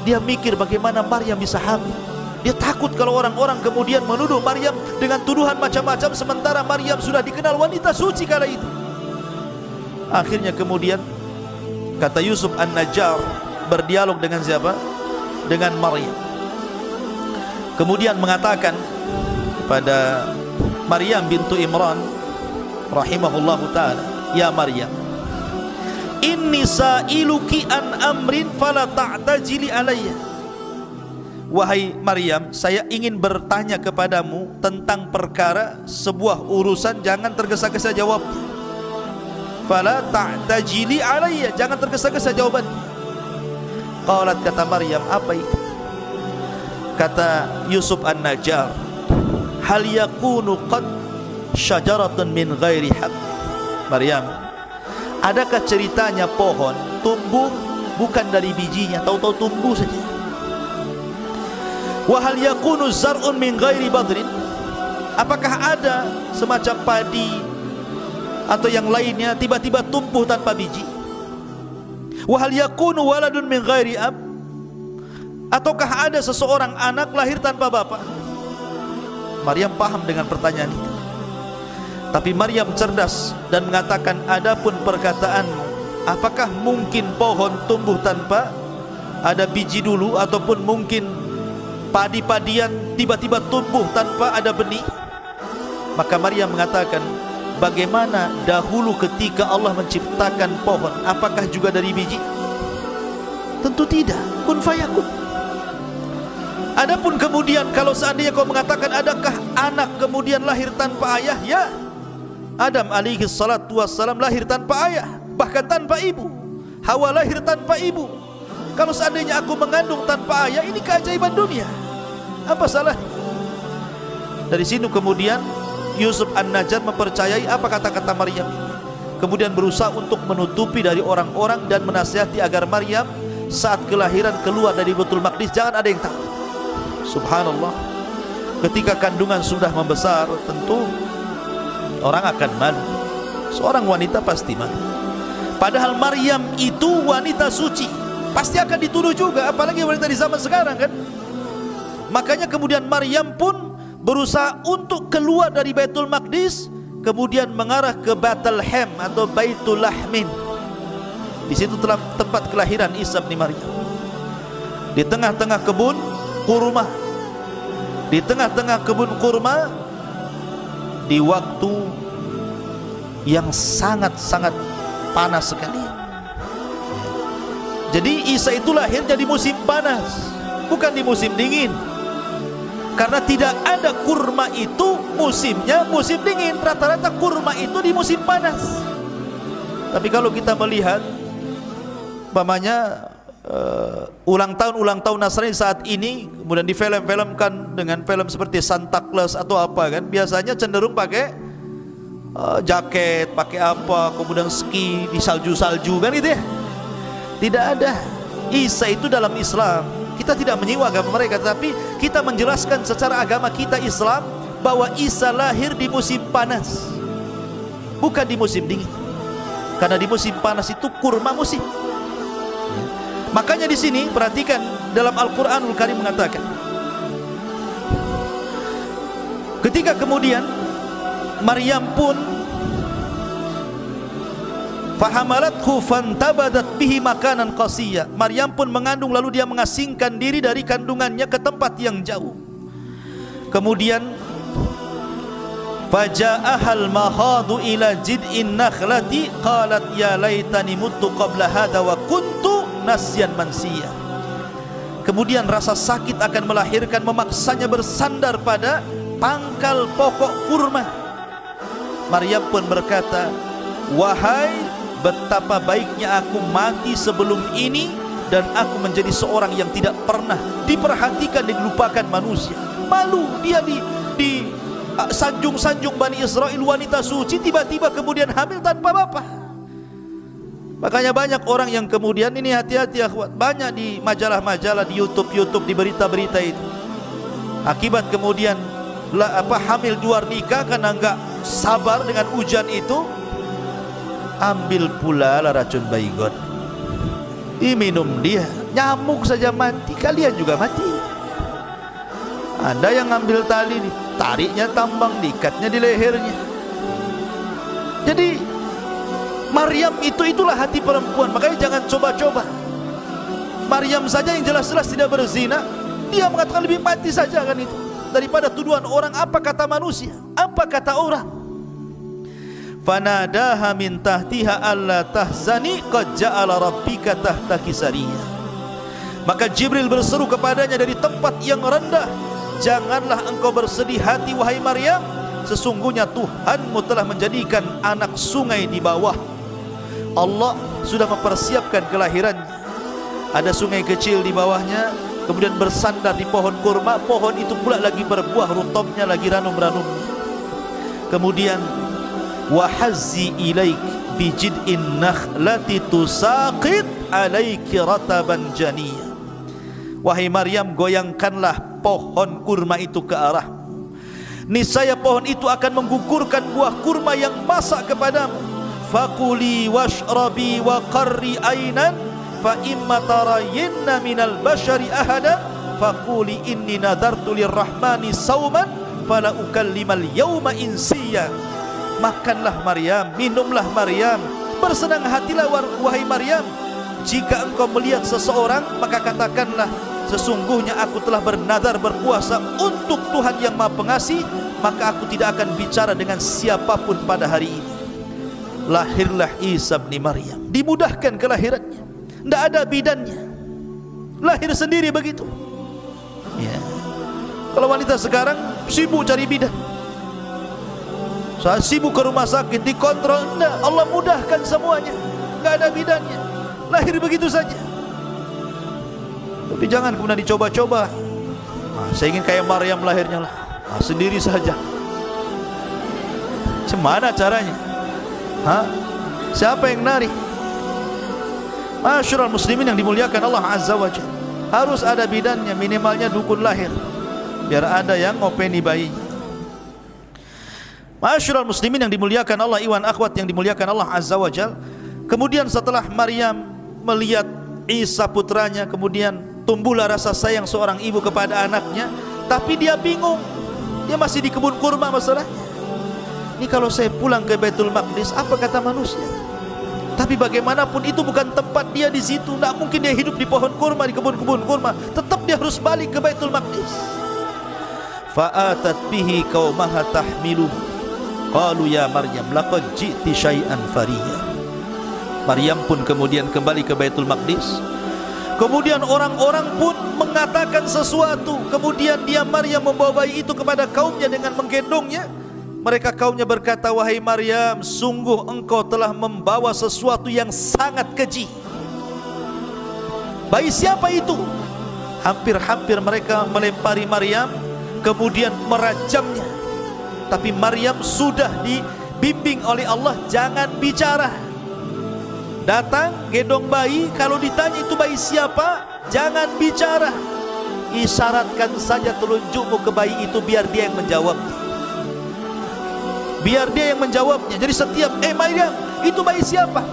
Dia mikir bagaimana Maryam bisa hamil. Dia takut kalau orang-orang kemudian menuduh Maryam dengan tuduhan macam-macam, sementara Maryam sudah dikenal wanita suci kala itu. Akhirnya kemudian kata Yusuf An-Najjar berdialog dengan siapa? Dengan Maryam. Kemudian mengatakan kepada Maryam bintu Imran rahimahullahu ta'ala, ya Maryam, inni sa'iluki an amrin fala ta'tajili alayya. Wahai Maryam, saya ingin bertanya kepadamu tentang perkara, sebuah urusan, jangan tergesa-gesa jawabnya. Fala ta'tajili alayya, jangan tergesa-gesa jawabannya. Qalat, kata Maryam, apa itu? Kata Yusuf An-Najjar, hal yakunu qad syajaratun min ghairi hab. Maryam, adakah ceritanya pohon tumbuh bukan dari bijinya, tahu-tahu tumbuh saja? Wa hal yakunu zar'un min ghairi badrin, apakah ada semacam padi atau yang lainnya tiba-tiba tumbuh tanpa biji? Wa hal yakunu waladun min ghairi ab, ataukah ada seseorang anak lahir tanpa bapak? Maryam paham dengan pertanyaan itu. Tapi Maryam cerdas dan mengatakan, adapun perkataanmu, apakah mungkin pohon tumbuh tanpa ada biji dulu, ataupun mungkin padi-padian tiba-tiba tumbuh tanpa ada benih? Maka Maryam mengatakan, bagaimana dahulu ketika Allah menciptakan pohon, apakah juga dari biji? Tentu tidak, kun fayakun. Adapun kemudian kalau seandainya kau mengatakan adakah anak kemudian lahir tanpa ayah, ya, Adam alaihi salatu wassalam lahir tanpa ayah, bahkan tanpa ibu. Hawa lahir tanpa ibu. Kalau seandainya aku mengandung tanpa ayah, ini keajaiban dunia, apa salahnya? Dari sini kemudian Yusuf An-Najjar mempercayai apa kata-kata Maryam ini, kemudian berusaha untuk menutupi dari orang-orang dan menasihati agar Maryam saat kelahiran keluar dari Baitul Maqdis jangan ada yang tahu. Subhanallah, ketika kandungan sudah membesar, tentu orang akan malu. Seorang wanita pasti malu. Padahal Maryam itu wanita suci, pasti akan dituduh juga, apalagi wanita di zaman sekarang kan. Makanya kemudian Maryam pun berusaha untuk keluar dari Baitul Maqdis, kemudian mengarah ke Bethlehem atau Baitul Lahmin. Di situ telah tempat kelahiran Isa bin Maryam. Di tengah-tengah kebun kurma. Di tengah-tengah kebun kurma, di waktu yang sangat-sangat panas sekali. Jadi Isa itu lahir di musim panas, bukan di musim dingin. Karena tidak ada kurma itu musimnya musim dingin, rata-rata kurma itu di musim panas. Tapi kalau kita melihat umpamanya ulang tahun Nasrani saat ini, kemudian difilm-filmkan dengan film seperti Santa Claus atau apa kan, biasanya cenderung pakai jaket, pakai apa, kemudian ski di salju-salju kan gitu ya. Tidak ada. Isa itu dalam Islam, kita tidak menyiwa agama mereka, tapi kita menjelaskan secara agama kita Islam bahwa Isa lahir di musim panas, bukan di musim dingin. Karena di musim panas itu kurma musim. Makanya di sini perhatikan dalam Al-Qur'anul Karim mengatakan, ketika kemudian Maryam pun fahamalathu fantabadat bihi makanan qasiyya, Maryam pun mengandung lalu dia mengasingkan diri dari kandungannya ke tempat yang jauh. Kemudian faja'ahal mahadu ila jid'in nakhlati qalat ya laitani muttu qabla hadha wa kuntu nasyan mansiya. Kemudian rasa sakit akan melahirkan memaksanya bersandar pada pangkal pokok kurma. Maryam pun berkata, wahai, betapa baiknya aku mati sebelum ini, dan aku menjadi seorang yang tidak pernah diperhatikan dan dilupakan manusia. Malu dia di sanjung-sanjung Bani Israel, wanita suci, tiba-tiba kemudian hamil tanpa bapak. Makanya banyak orang yang kemudian ini, hati-hati akhwat, banyak di majalah-majalah, di YouTube, di berita-berita itu, akibat kemudian hamil di luar nikah karena enggak sabar dengan ujian itu, ambil pula lah racun baygon, diminum dia, nyamuk saja mati, kalian juga mati. Ada yang ambil tali, tariknya tambang, diikatnya di lehernya. Jadi Maryam itulah hati perempuan. Makanya jangan coba-coba. Maryam saja yang jelas-jelas tidak berzina, dia mengatakan lebih mati saja kan itu, daripada tuduhan orang. Apa kata manusia, apa kata orang. Fanadaha min tahtiha alla tahzani qad ja'ala rabbika tahtaki sariyya. Maka Jibril berseru kepadanya dari tempat yang rendah, janganlah engkau bersedih hati wahai Maryam, sesungguhnya Tuhanmu telah menjadikan anak sungai di bawah. Allah sudah mempersiapkan kelahirannya. Ada sungai kecil di bawahnya, kemudian bersandar di pohon kurma. Pohon itu pula lagi berbuah, rutobnya lagi ranum-ranumnya. Kemudian wahazzi ilaik bijid'in nakhlati tusaqit alaiki rataban janiyya. Wahai Maryam, goyangkanlah pohon kurma itu ke arahmu, niscaya pohon itu akan menggugurkan buah kurma yang masak kepadamu. Fakuli washrabi wa qarri ainan fa imma tarayinna minal bashari ahada fakuli inni nadartu lirrahmani sawman fala ukallimal yawma insiya. Makanlah Maryam, minumlah Maryam, bersenang hatilah wahai Maryam. Jika engkau melihat seseorang, maka katakanlah, sesungguhnya aku telah bernazar berpuasa untuk Tuhan yang Maha Pengasih, maka aku tidak akan bicara dengan siapapun pada hari ini. Lahirlah Isa bin Maryam, dimudahkan kelahirannya, tidak ada bidannya, lahir sendiri begitu ya. Kalau wanita sekarang sibuk cari bidan, saat sibuk ke rumah sakit dikontrol, enggak, Allah mudahkan semuanya, enggak ada bidannya, lahir begitu saja. Tapi jangan kemudian dicoba-coba. Saya ingin kayak Maryam lahirnya lah, sendiri saja. Gimana caranya? Siapa yang nari? Masyarul muslimin yang dimuliakan Allah Azza wa Jalla, harus ada bidannya, minimalnya dukun lahir, biar ada yang ngopeni bayi. Masyarul muslimin yang dimuliakan Allah, iwan akhwat yang dimuliakan Allah Azza wa Jalla. Kemudian setelah Maryam melihat Isa putranya, kemudian tumbuhlah rasa sayang seorang ibu kepada anaknya, tapi dia bingung, dia masih di kebun kurma masalahnya. Ini kalau saya pulang ke Baitul Maqdis, apa kata manusia? Tapi bagaimanapun itu bukan tempat dia di situ. Tak mungkin dia hidup di pohon kurma, di kebun-kebun kurma. Tetap dia harus balik ke Baitul Maqdis. Fa'atat bihi qaumaha tahmiluhu qalu ya Maryam laqad ji'ti syai'an fariya. Maryam pun kemudian kembali ke Baitul Maqdis. Kemudian orang-orang pun mengatakan sesuatu. Kemudian dia Maryam membawa bayi itu kepada kaumnya dengan menggendongnya. Mereka kaumnya berkata, wahai Maryam, sungguh engkau telah membawa sesuatu yang sangat keji. Bayi siapa itu? Hampir-hampir mereka melempari Maryam, kemudian merajamnya. Tapi Maryam sudah dibimbing oleh Allah, jangan bicara. Datang, gendong bayi, kalau ditanya itu bayi siapa, jangan bicara. Isyaratkan saja telunjukmu ke bayi itu biar dia yang menjawabnya. Biar dia yang menjawabnya. Jadi setiap Maryam, itu bayi siapa?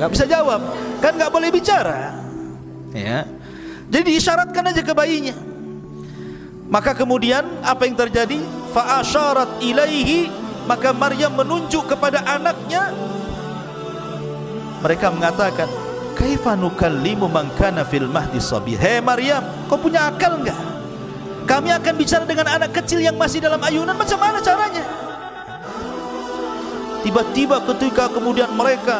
Nggak bisa jawab, kan nggak boleh bicara. Ya. Jadi diisyaratkan aja ke bayinya. Maka kemudian apa yang terjadi? Fa asyarat ilaihi, maka Maryam menunjuk kepada anaknya. Mereka mengatakan, kaifa nukallimu man kana fil mahdi sabir. Hei Maryam, kau punya akal enggak? Kami akan bicara dengan anak kecil yang masih dalam ayunan, macam mana caranya? Tiba-tiba ketika kemudian mereka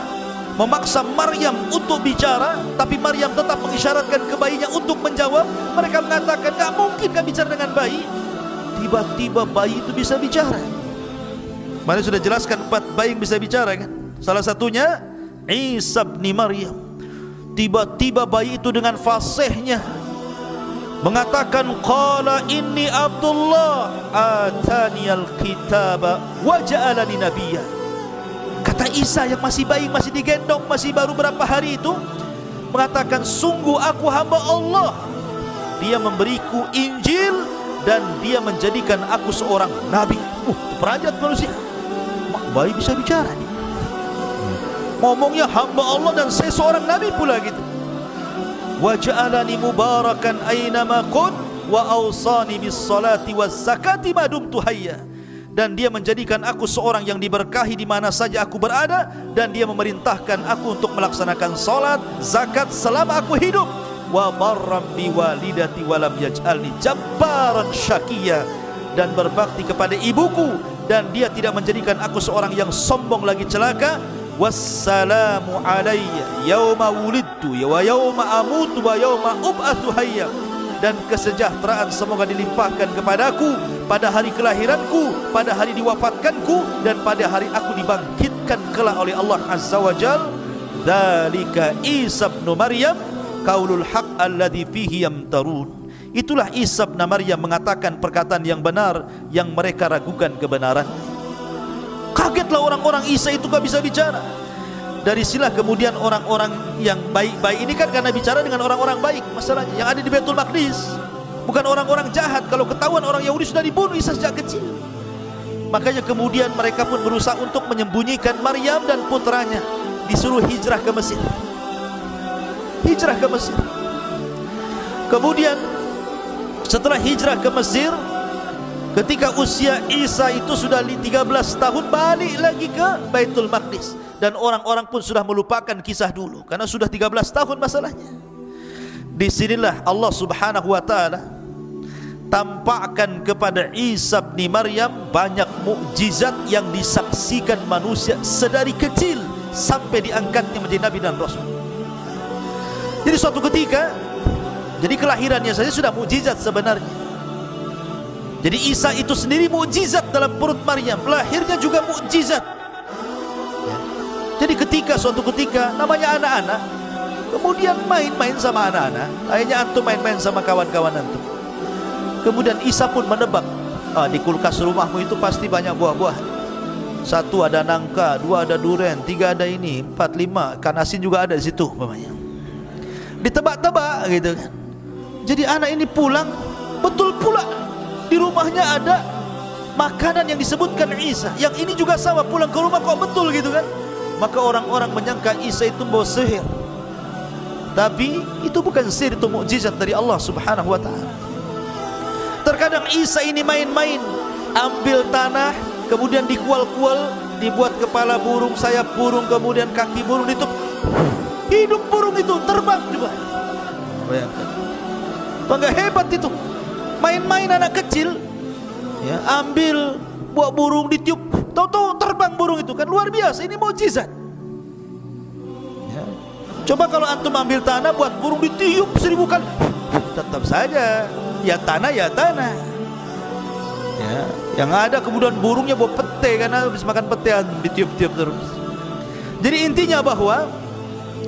memaksa Maryam untuk bicara, tapi Maryam tetap mengisyaratkan ke bayinya untuk menjawab. Mereka mengatakan, gak mungkin kami bicara dengan bayi. Tiba-tiba bayi itu bisa bicara. Mana sudah jelaskan 4 bayi yang bisa bicara kan? Salah satunya Isa bin Maryam. Tiba-tiba bayi itu dengan fasihnya mengatakan, qala inni Abdullah ataniyal kitaba wa ja'alani nabiyya. Kata Isa yang masih bayi, masih digendong, masih baru berapa hari itu, mengatakan, sungguh aku hamba Allah, dia memberiku Injil dan dia menjadikan aku seorang nabi. Perajat manusia, bayi bisa bicara nih. Ngomongnya hamba Allah dan saya seorang nabi pula gitu. Wa ja'alani mubarakan aynama kun wa awsani bis salati waz zakati ma dumtu hayya. Dan dia menjadikan aku seorang yang diberkahi di mana saja aku berada, dan dia memerintahkan aku untuk melaksanakan salat, zakat selama aku hidup. Wa barram bi walidati wa lam yaj'alni jabbaran syaqiyya, dan berbakti kepada ibuku, dan dia tidak menjadikan aku seorang yang sombong lagi celaka. Wassalamu alayya yauma wulidtu wa yauma amutu wa yauma ub'atsu hayya. Dan kesejahteraan semoga dilimpahkan kepadaku pada hari kelahiranku, pada hari diwafatkanku, dan pada hari aku dibangkitkan kelak oleh Allah Azza wa Jal. Dzalika Isa bin Maryam qaulul haq alladzi fihi yamtarun. Itulah Isa bin Maryam mengatakan perkataan yang benar yang mereka ragukan kebenaran. Kagetlah orang-orang, Isa itu gak bisa bicara. Dari silah kemudian orang-orang yang baik-baik ini kan karena bicara dengan orang-orang baik masalahnya, yang ada di Baitul Maqdis, bukan orang-orang jahat. Kalau ketahuan orang Yahudi sudah dibunuh Isa sejak kecil. Makanya kemudian mereka pun berusaha untuk menyembunyikan Maryam dan putranya. Disuruh hijrah ke Mesir. Hijrah ke Mesir. Kemudian setelah hijrah ke Mesir, ketika usia Isa itu sudah 13 tahun, balik lagi ke Baitul Maqdis. Dan orang-orang pun sudah melupakan kisah dulu, karena sudah 13 tahun masalahnya. Disinilah Allah subhanahu wa ta'ala tampakkan kepada Isa bin Maryam banyak mukjizat yang disaksikan manusia sedari kecil sampai diangkatnya menjadi Nabi dan Rasul. Jadi suatu ketika, jadi kelahirannya saja sudah mukjizat sebenarnya. Jadi Isa itu sendiri mukjizat dalam perut Maryam, lahirnya juga mukjizat. Jadi suatu ketika namanya anak-anak, kemudian main-main sama anak-anak, akhirnya antum main-main sama kawan-kawan antum. Kemudian Isa pun menebak, di kulkas rumahmu itu pasti banyak buah-buah. 1 ada nangka, 2 ada durian, 3 ada ini, 4, 5 ikan asin juga ada di situ umpamanya. Ditebak-tebak gitu kan. Jadi anak ini pulang, betul pula di rumahnya ada makanan yang disebutkan Isa. Yang ini juga sama, pulang ke rumah kok betul gitu kan. maka orang-orang menyangka Isa itu bawa sihir. Tapi itu bukan sihir, itu mukjizat dari Allah Subhanahu wa taala. Terkadang Isa ini main-main, ambil tanah, kemudian dikual-kual, dibuat kepala burung, sayap burung, kemudian kaki burung, ditutup, hidup burung itu terbang juga. Bayangkan, bangga hebat itu. Main-main anak kecil, ya, ambil buah burung, ditiup, tahu-tahu terbang burung itu, kan luar biasa. Ini mukjizat. Ya. Coba kalau antum ambil tanah, buat burung, ditiup 1000 kali, tetap saja ya tanah ya tanah. Ya, yang ada kemudian burungnya bawa pete, karena habis makan pete ditiup-tiup terus. Jadi intinya bahwa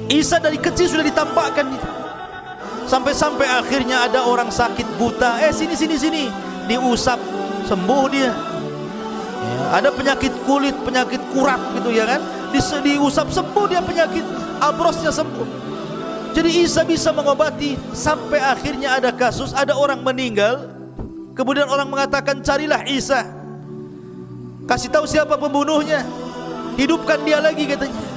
Isa dari kecil sudah ditampakkan itu. Sampai-sampai akhirnya ada orang sakit buta, sini, diusap sembuh dia. Ya, ada penyakit kulit, penyakit kurap gitu ya kan, diusap sembuh dia, penyakit abrosnya sembuh. Jadi Isa bisa mengobati. Sampai akhirnya ada kasus, ada orang meninggal, kemudian orang mengatakan carilah Isa, kasih tahu siapa pembunuhnya, hidupkan dia lagi katanya.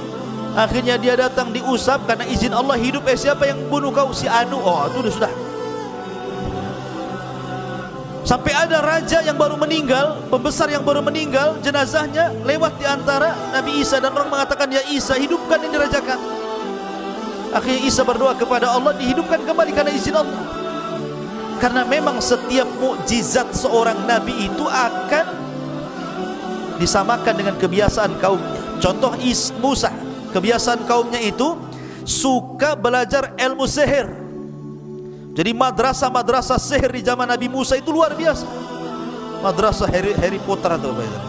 Akhirnya dia datang, diusap, karena izin Allah hidup. Siapa yang bunuh kau? Si Anu. Oh, itu sudah. Sampai ada raja yang baru meninggal, pembesar yang baru meninggal, jenazahnya lewat di antara Nabi Isa, dan orang mengatakan, ya Isa, hidupkan ini raja kami. Akhirnya Isa berdoa kepada Allah, dihidupkan kembali karena izin Allah. Karena memang setiap mukjizat seorang nabi itu akan disamakan dengan kebiasaan kaumnya. Contoh Musa, kebiasaan kaumnya itu suka belajar ilmu sihir. Jadi madrasah sihir di zaman Nabi Musa itu luar biasa. Madrasah Harry Potter atau apa itu,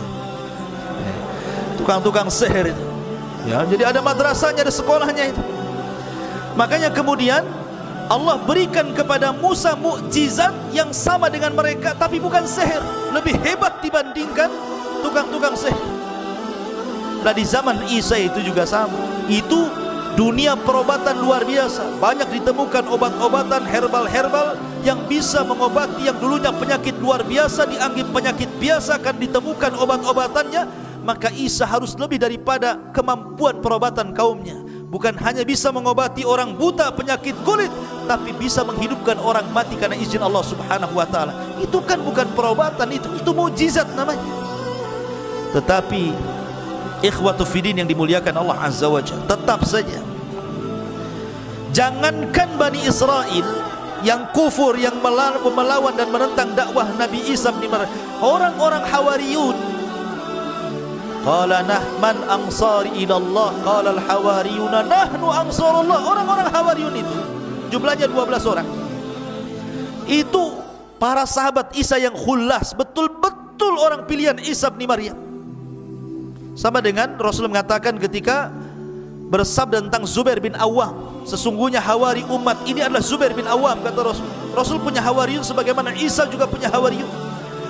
tukang-tukang sihir itu. Ya, jadi ada madrasahnya, ada sekolahnya itu. Makanya kemudian Allah berikan kepada Musa mukjizat yang sama dengan mereka, tapi bukan sihir, lebih hebat dibandingkan tukang-tukang sihir. Nah, di zaman Isa itu juga sama. Itu dunia perobatan luar biasa. Banyak ditemukan obat-obatan herbal-herbal yang bisa mengobati yang dulunya penyakit luar biasa, dianggap penyakit biasa, akan ditemukan obat-obatannya. Maka Isa harus lebih daripada kemampuan perobatan kaumnya. Bukan hanya bisa mengobati orang buta penyakit kulit, tapi bisa menghidupkan orang mati karena izin Allah Subhanahu wa taala. Itu kan bukan perobatan, itu mukjizat namanya. Tetapi ikhwatu fiddin yang dimuliakan Allah Azza wa Jalla, tetap saja jangankan Bani Israel yang kufur, yang melawan dan menentang dakwah Nabi Isa bin Maryam, orang-orang Hawariyun, qala man ansari ila Allah, qala al-hawariyuna nahnu ansarullah. Orang-orang Hawariyun itu jumlahnya 12 orang. Itu para sahabat Isa yang khullas, betul-betul orang pilihan Isa bin Maryam. Sama dengan Rasul mengatakan ketika bersabda tentang Zubair bin Awam, sesungguhnya hawari umat ini adalah Zubair bin Awam, kata Rasul. Rasul punya hawariyun sebagaimana Isa juga punya hawariyun.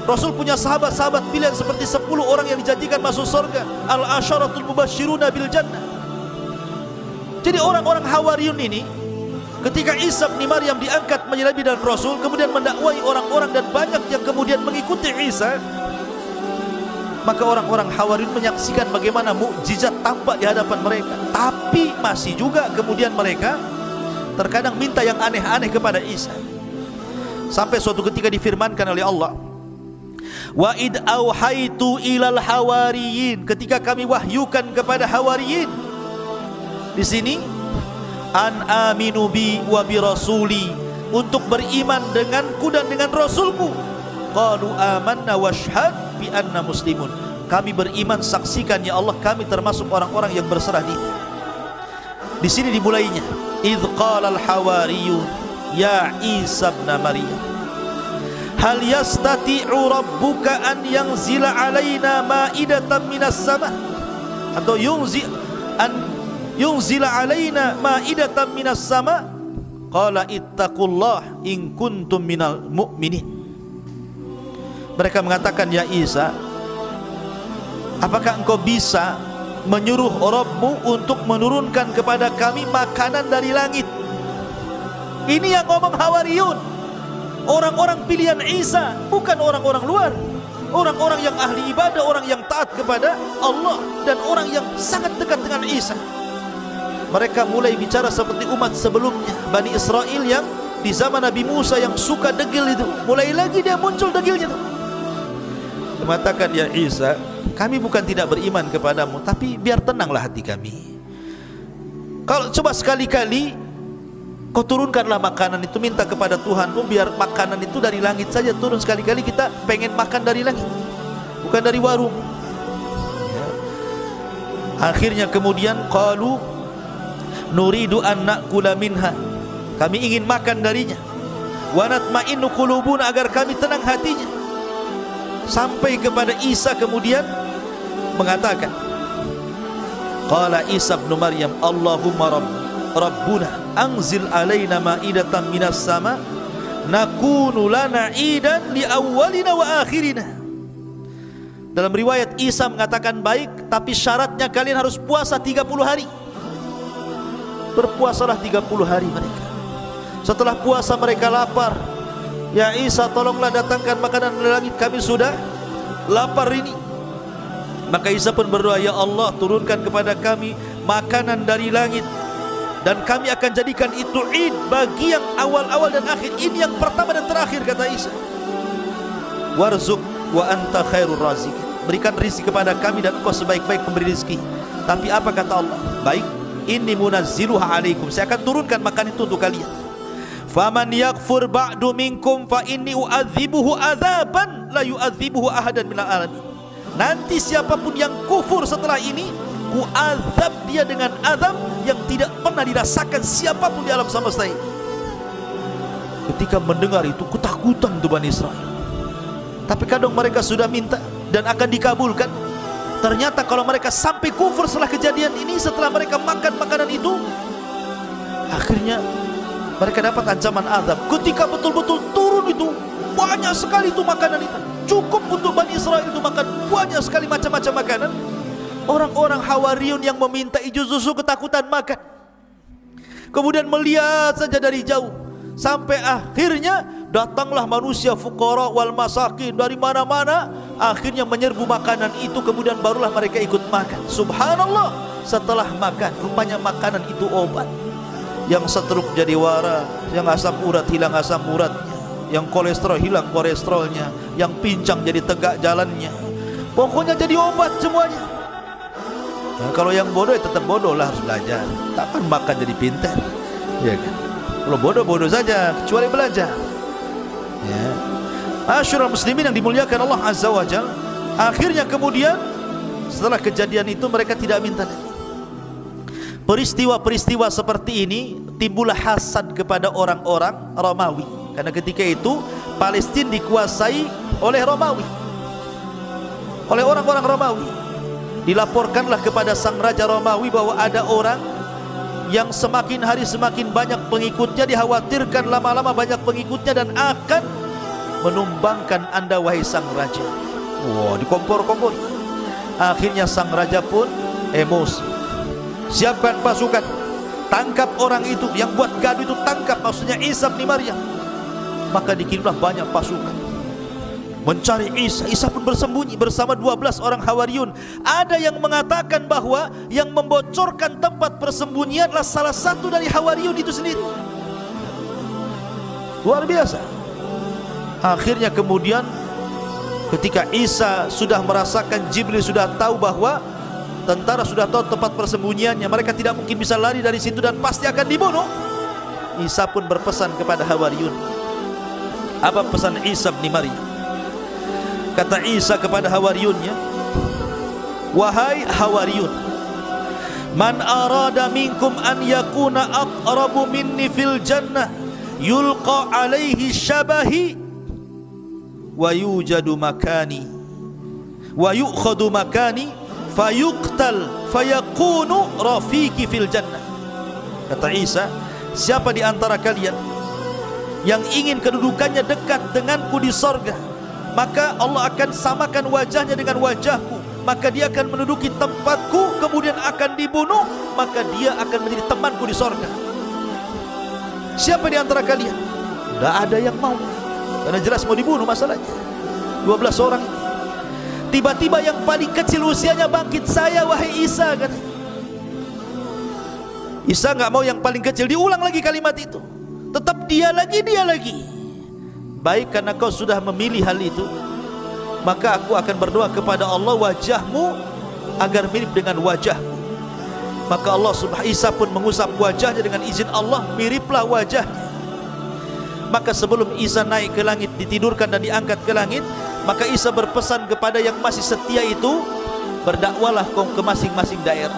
Rasul punya sahabat-sahabat pilihan seperti 10 orang yang dijanjikan masuk surga, al-asyaratul mubasyiruna bil jannah. Jadi orang-orang hawariyun ini, ketika Isa bin Maryam diangkat menjadi nabi dan Rasul, kemudian mendakwai orang-orang dan banyak yang kemudian mengikuti Isa, maka orang-orang Hawariyun menyaksikan bagaimana mukjizat tampak di hadapan mereka. Tapi masih juga kemudian mereka terkadang minta yang aneh-aneh kepada Isa. Sampai suatu ketika difirmankan oleh Allah, wa id auhaitu ilal hawariyin, ketika kami wahyukan kepada hawariyin. Di sini an aminu bi wa bi rasuli, untuk beriman denganku dan dengan rasulku. Qalu amanna washhad bi anna muslimun, kami beriman, saksikan ya Allah kami termasuk orang-orang yang berserah diri. Di sini dimulainya, idz qala al hawariyun ya Isa ibn Maryam hal yastati'u rabbuka an yanzila alaina ma'idatan minas sama, atau yunzila alaina ma'idatan minas sama, qala ittaqullah in kuntum minal mu'minin. Mereka mengatakan, ya Isa, apakah engkau bisa menyuruh Rabbmu untuk menurunkan kepada kami makanan dari langit? Ini yang ngomong Hawariyun, orang-orang pilihan Isa, bukan orang-orang luar. orang-orang yang ahli ibadah, orang yang taat kepada Allah, dan orang yang sangat dekat dengan Isa. Mereka mulai bicara seperti umat sebelumnya, Bani Israel yang di zaman Nabi Musa yang suka degil itu. Mulai lagi dia muncul degilnya itu. Dia mengatakan, ya Isa, kami bukan tidak beriman kepadamu, tapi biar tenanglah hati kami. Kalau coba sekali-kali kau turunkanlah makanan itu, minta kepada Tuhanmu biar makanan itu dari langit saja turun. Sekali-kali kita pengen makan dari langit, bukan dari warung ya. Akhirnya kemudian qalu nuridu an na'kula minha, kami ingin makan darinya, wa natma'innu qulubuna, agar kami tenang hatinya. Sampai kepada Isa kemudian mengatakan, qala Isa bin Maryam, Allahumma Rabbuna anzil alaina ma'idatan minas sama nakunu lana idan li awwalina wa akhirina. Dalam riwayat Isa mengatakan, baik, tapi syaratnya kalian harus puasa 30 hari. Berpuasalah 30 hari mereka. Setelah puasa mereka lapar. Ya Isa, tolonglah datangkan makanan dari langit, kami sudah lapar ini. Maka Isa pun berdoa, ya Allah, turunkan kepada kami makanan dari langit, dan kami akan jadikan itu Id bagi yang awal-awal dan akhir. Ini yang pertama dan terakhir, kata Isa. Warzuk wa anta khairur razikin, berikan rizki kepada kami dan engkau sebaik-baik pemberi rizki. Tapi apa kata Allah? Baik, inni munazziluha alaikum, saya akan turunkan makan itu untuk kalian. Faman yakfur ba'du minkum fa inni u'adzibuhu adzaban la yu'adzibuhu ahadan minal alamin. Nanti siapapun yang kufur setelah ini, ku azab dia dengan azab yang tidak pernah dirasakan siapapun di alam semesta ini. Ketika mendengar itu, ketakutan tuh Bani Israel. Tapi kadang mereka sudah minta dan akan dikabulkan. Ternyata kalau mereka sampai kufur setelah kejadian ini, setelah mereka makan makanan itu, akhirnya mereka dapat ancaman azab. Ketika betul-betul turun itu, banyak sekali itu makanan itu, cukup untuk Bani Israel itu makan banyak sekali macam-macam makanan. Orang-orang Hawariyun yang meminta justru ketakutan makan. Kemudian melihat saja dari jauh. Sampai akhirnya datanglah manusia fuqara wal masakin dari mana-mana, akhirnya menyerbu makanan itu. Kemudian barulah mereka ikut makan. Subhanallah, setelah makan, rupanya makanan itu obat. Yang stroke jadi waras, yang asam urat hilang asam uratnya, yang kolesterol hilang kolesterolnya, yang pincang jadi tegak jalannya. Pokoknya jadi obat semuanya. Ya, kalau yang bodoh ya tetap bodoh lah, harus belajar. Takkan makan jadi pintar, ya kan? Kalau bodoh-bodoh saja, kecuali belajar. Ya. Masyarul muslimin yang dimuliakan Allah Azza wa Jalla. Akhirnya kemudian setelah kejadian itu mereka tidak minta lagi. Peristiwa-peristiwa seperti ini timbullah hasad kepada orang-orang Romawi, karena ketika itu Palestina dikuasai oleh Romawi, oleh orang-orang Romawi. Dilaporkanlah kepada sang raja Romawi bahwa ada orang yang semakin hari semakin banyak pengikutnya, dikhawatirkan lama-lama banyak pengikutnya dan akan menumbangkan anda wahai sang raja. Wah, dikompor-kompor. Akhirnya sang raja pun emosi. Siapkan pasukan, tangkap orang itu yang buat gaduh itu, tangkap, maksudnya Isa bin Maryam. Maka dikirimlah banyak pasukan mencari Isa. Isa pun bersembunyi bersama 12 orang Hawariyun. Ada yang mengatakan bahwa yang membocorkan tempat persembunyian adalah salah satu dari Hawariyun itu sendiri. Luar biasa. Akhirnya kemudian ketika Isa sudah merasakan, Jibril sudah tahu bahwa tentara sudah tahu tempat persembunyiannya, mereka tidak mungkin bisa lari dari situ dan pasti akan dibunuh. Isa pun berpesan kepada Hawariyun. Apa pesan Isa bin Maryam? Kata Isa kepada Hawariyunnya, wahai Hawariyun, man arada minkum an yakuna aqrabu minni fil jannah yulqa alaihi syabahi wa yujadu makani wa yu'khadu makani fayuqtal fayakunu rafiqi fil jannah. Kata Isa, siapa di antara kalian yang ingin kedudukannya dekat denganku di sorga, maka Allah akan samakan wajahnya dengan wajahku, maka dia akan menduduki tempatku, kemudian akan dibunuh, maka dia akan menjadi temanku di sorga. Siapa di antara kalian? Tidak ada yang mau, karena jelas mau dibunuh masalahnya. 12 orang ini. Tiba-tiba yang paling kecil usianya bangkit, "Saya wahai Isa," kata. Isa nggak mau yang paling kecil. Diulang lagi kalimat itu, tetap dia lagi. "Baik, karena kau sudah memilih hal itu, maka aku akan berdoa kepada Allah wajahmu agar mirip dengan wajahku." Maka Allah Isa pun mengusap wajahnya dengan izin Allah, miriplah wajahnya. Maka sebelum Isa naik ke langit, ditidurkan dan diangkat ke langit, maka Isa berpesan kepada yang masih setia itu, "Berdakwalah kau ke masing-masing daerah.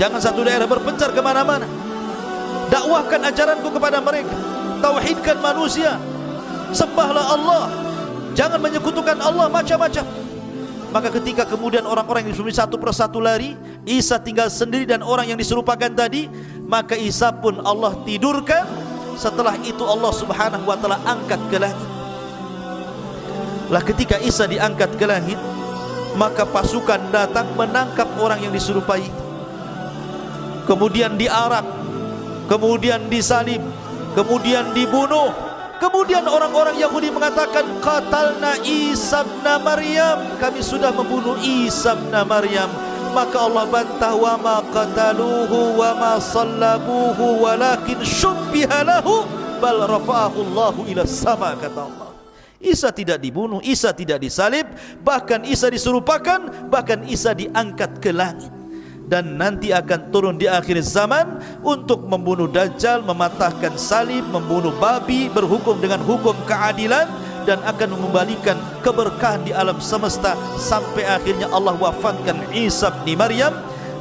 Jangan satu daerah berpencar kemana-mana. Dakwahkan ajaranku kepada mereka. Tauhidkan manusia. Sembahlah Allah. Jangan menyekutukan Allah macam-macam." Maka ketika kemudian orang-orang yang disuruh satu persatu lari, Isa tinggal sendiri dan orang yang diserupakan tadi, maka Isa pun Allah tidurkan. Setelah itu Allah Subhanahu wa ta'ala angkat ke langit. Lah ketika Isa diangkat ke langit, maka pasukan datang menangkap orang yang diserupai itu. Kemudian diarak, kemudian disalib, kemudian dibunuh. Kemudian orang-orang Yahudi mengatakan, "Qatalna Isa ibn Maryam." Kami sudah membunuh Isa ibn Maryam. Maka Allah bantah, "Wa ma qataluhu wa ma sallabuhu walakin syubbiha lahu bal rafa'ahu Allahu ila sama," kata Allah. Isa tidak dibunuh, Isa tidak disalib, bahkan Isa diserupakan, bahkan Isa diangkat ke langit. Dan nanti akan turun di akhir zaman untuk membunuh Dajjal, mematahkan salib, membunuh babi, berhukum dengan hukum keadilan, dan akan mengembalikan keberkahan di alam semesta sampai akhirnya Allah wafatkan Isa bin Maryam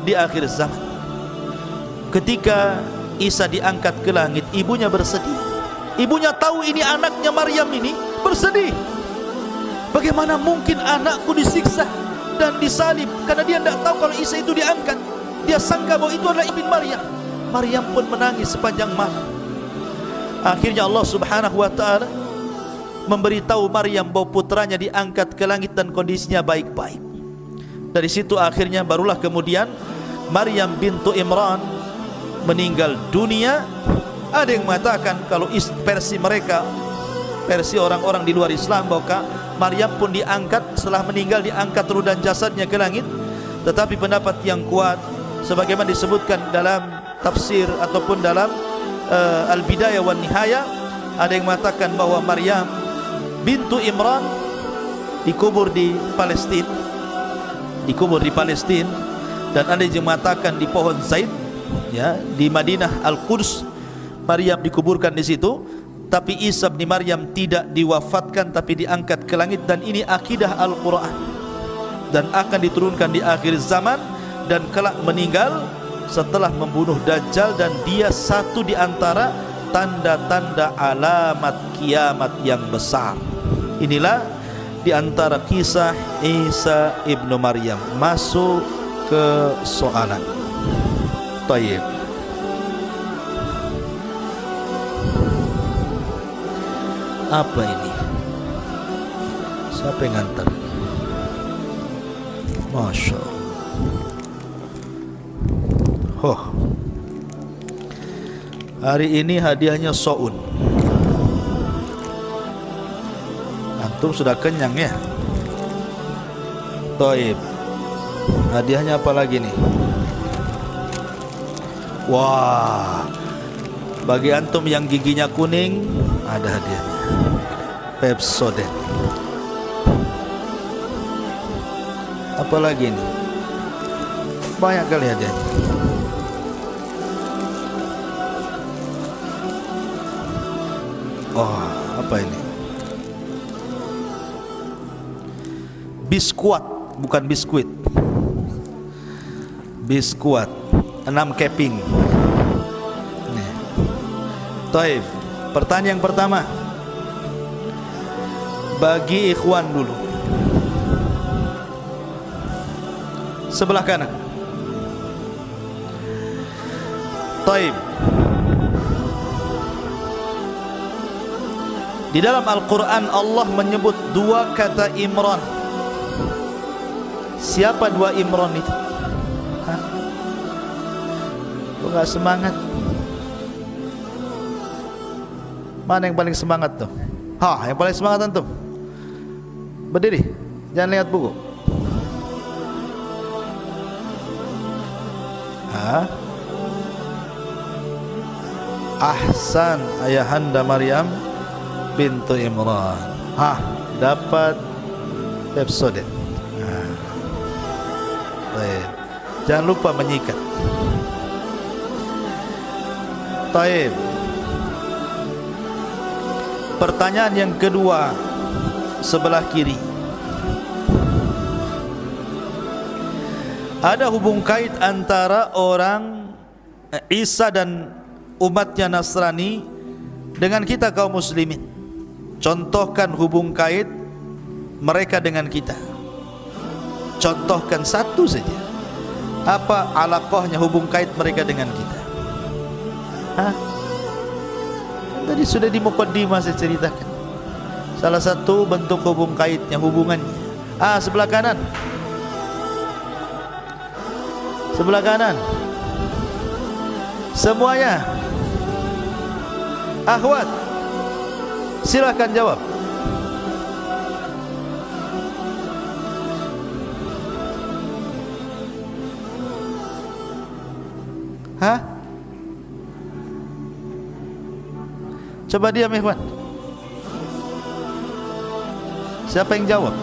di akhir zaman. Ketika Isa diangkat ke langit, ibunya bersedih. Ibunya tahu ini anaknya Maryam, ini bersedih. Bagaimana mungkin anakku disiksa dan disalib? Karena dia tidak tahu kalau Isa itu diangkat. Dia sangka bahwa itu adalah ibn Maryam. Maryam pun menangis sepanjang malam. Akhirnya Allah Subhanahu wa ta'ala memberitahu Maryam bahwa putranya diangkat ke langit dan kondisinya baik-baik. Dari situ akhirnya barulah kemudian Maryam bintu Imran meninggal dunia. Ada yang mengatakan kalau versi mereka, versi orang-orang di luar Islam, bahwa Maryam pun diangkat setelah meninggal, diangkat ruh dan jasadnya ke langit. Tetapi pendapat yang kuat, sebagaimana disebutkan dalam tafsir ataupun dalam Al-Bidayah wan Nihayah, ada yang mengatakan bahwa Maryam bintu Imran dikubur di Palestina, dan ada yang mengatakan di pohon Zaid, ya, di Madinah Al-Quds. Maryam dikuburkan di situ. Tapi Isa bin Maryam tidak diwafatkan, tapi diangkat ke langit. Dan ini akidah Al-Quran, dan akan diturunkan di akhir zaman, dan kelak meninggal setelah membunuh Dajjal. Dan dia satu di antara tanda-tanda alamat kiamat yang besar. Inilah di antara kisah Isa ibnu Maryam. Masuk ke soalan. Tayyib. Apa ini? Siapa yang ngantar ini? Masya Allah. Hari ini hadiahnya soun. Antum sudah kenyang ya? Taib. Hadiahnya apa lagi nih? Wah, bagi antum yang giginya kuning ada hadiahnya. Pepsodent. Apa lagi nih? Banyak kali hadiahnya. Oh, apa ini? Biskuat, bukan biskuit. Biskuat 6 keping. Nih. Taib. Pertanyaan yang pertama, bagi ikhwan dulu, sebelah kanan. Taib. Di dalam Al-Quran Allah menyebut 2 kata Imran. Siapa 2 Imran itu? Hah? Kok gak semangat? Mana yang paling semangat tuh? Yang paling semangat antum. Berdiri, jangan lihat buku. Ahsan, ayahanda Maryam bintu Imran. Dapat Pepsodent. Baik. Jangan lupa menyikat. Taib. Pertanyaan yang kedua sebelah kiri. Ada hubung kait antara orang Isa dan umatnya Nasrani dengan kita kaum muslimin. Contohkan hubung kait mereka dengan kita. Contohkan satu saja. Apa alaqahnya hubung kait mereka dengan kita? Tadi sudah di muqaddimah saya ceritakan. Salah satu bentuk hubung kaitnya, hubungannya. Sebelah kanan. Sebelah kanan. Semuanya. Akhwat, silakan jawab. Coba diam, Ikhwan. Siapa yang jawab?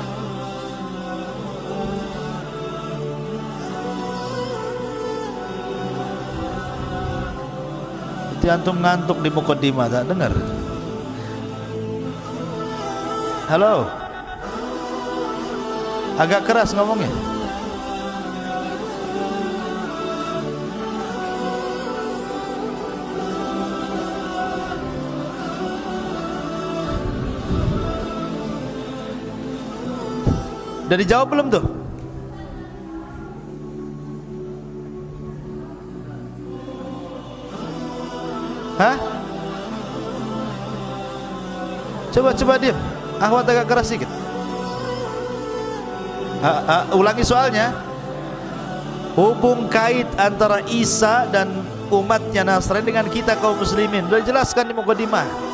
Itu antum ngantuk di muqaddimah, tak dengar? Halo. Agak keras ngomongnya. Udah dijawab belum tuh? Coba diam. Akhwat agak keras sedikit. Ulangi soalnya. Hubung kait antara Isa dan umatnya Nasrani dengan kita kaum muslimin. Sudah jelaskan di muqaddimah.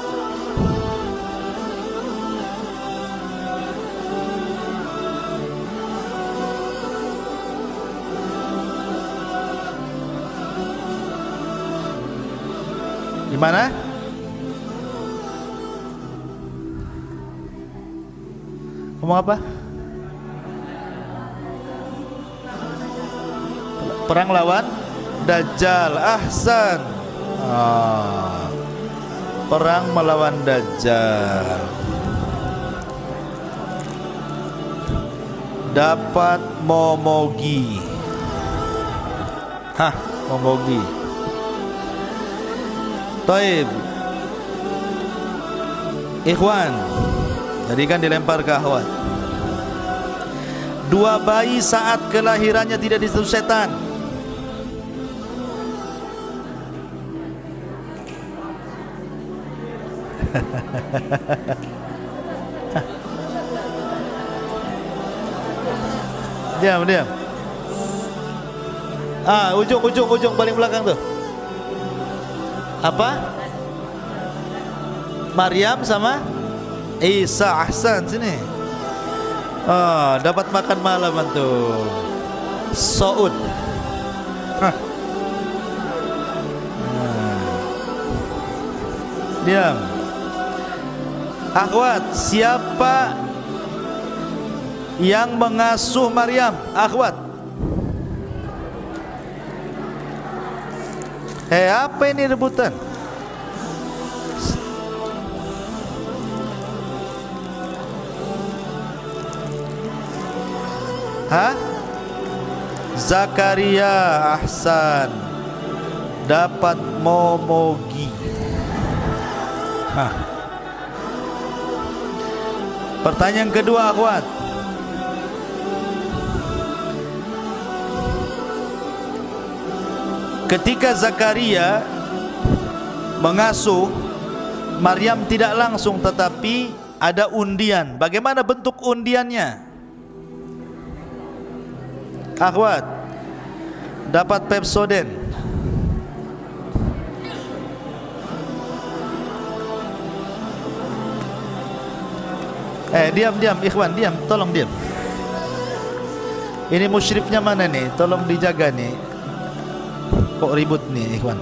Di mana? Ngomong apa? Perang lawan Dajjal. Ahsan. Perang melawan Dajjal. Dapat momogi. Momogi. Taib. Ikhwan, tadi kan dilempar ke akhwat. Dua bayi saat kelahirannya tidak disentuh setan. Diam. Ujung paling belakang tuh. Apa? Maryam sama Isa. Ahsan, sini. Dapat makan malam antum. Saud. Diam. Akhwat, siapa yang mengasuh Maryam? Akhwat. Apa ini rebutan? Zakaria. Ahsan. Dapat momogi. Pertanyaan kedua, akhwat. Ketika Zakaria mengasuh Maryam tidak langsung, tetapi ada undian. Bagaimana bentuk undiannya? Akhwat, dapat Pepsodent. Diam, Ikhwan, diam, tolong diam. Ini musyrifnya mana nih? Tolong dijaga nih. Kok ribut nih ikhwan?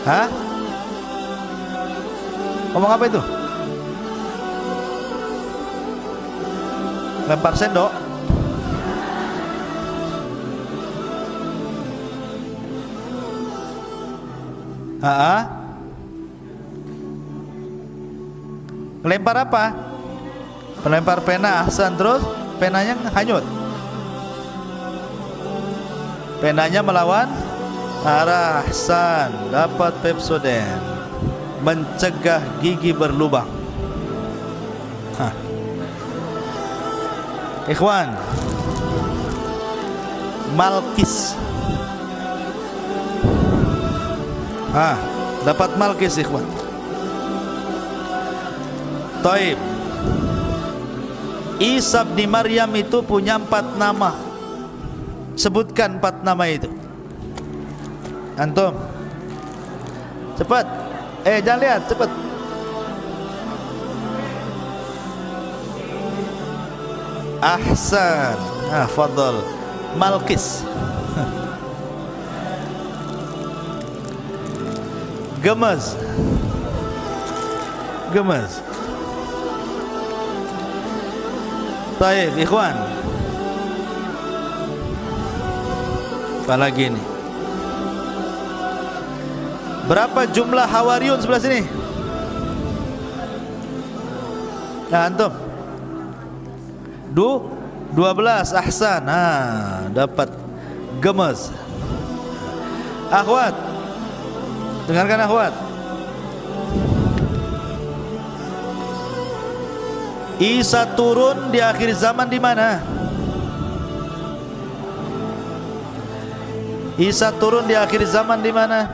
Hah? Ngomong apa itu? Lempar sendok? Lempar apa? Pelempar pena, ahsan. Terus penanya hanyut. Penanya melawan arah, ahsan. Dapat Pepsodent, mencegah gigi berlubang. Ikhwan, Malkis. Dapat Malkis ikhwan. Taib. Isa bin Maryam itu punya 4 nama. Sebutkan 4 nama itu. Antum cepat. Jangan lihat, cepat. Ahsan. Fadhal. Malkis. Gemes. Gemes. Taib, ikhwan. Apa lagi nih? Berapa jumlah Hawariyun sebelah sini? Nah, antum 12, ahsan. Dapat gemes. Akhwat, dengarkan akhwat. Isa turun di akhir zaman di mana? Isa turun di akhir zaman di mana?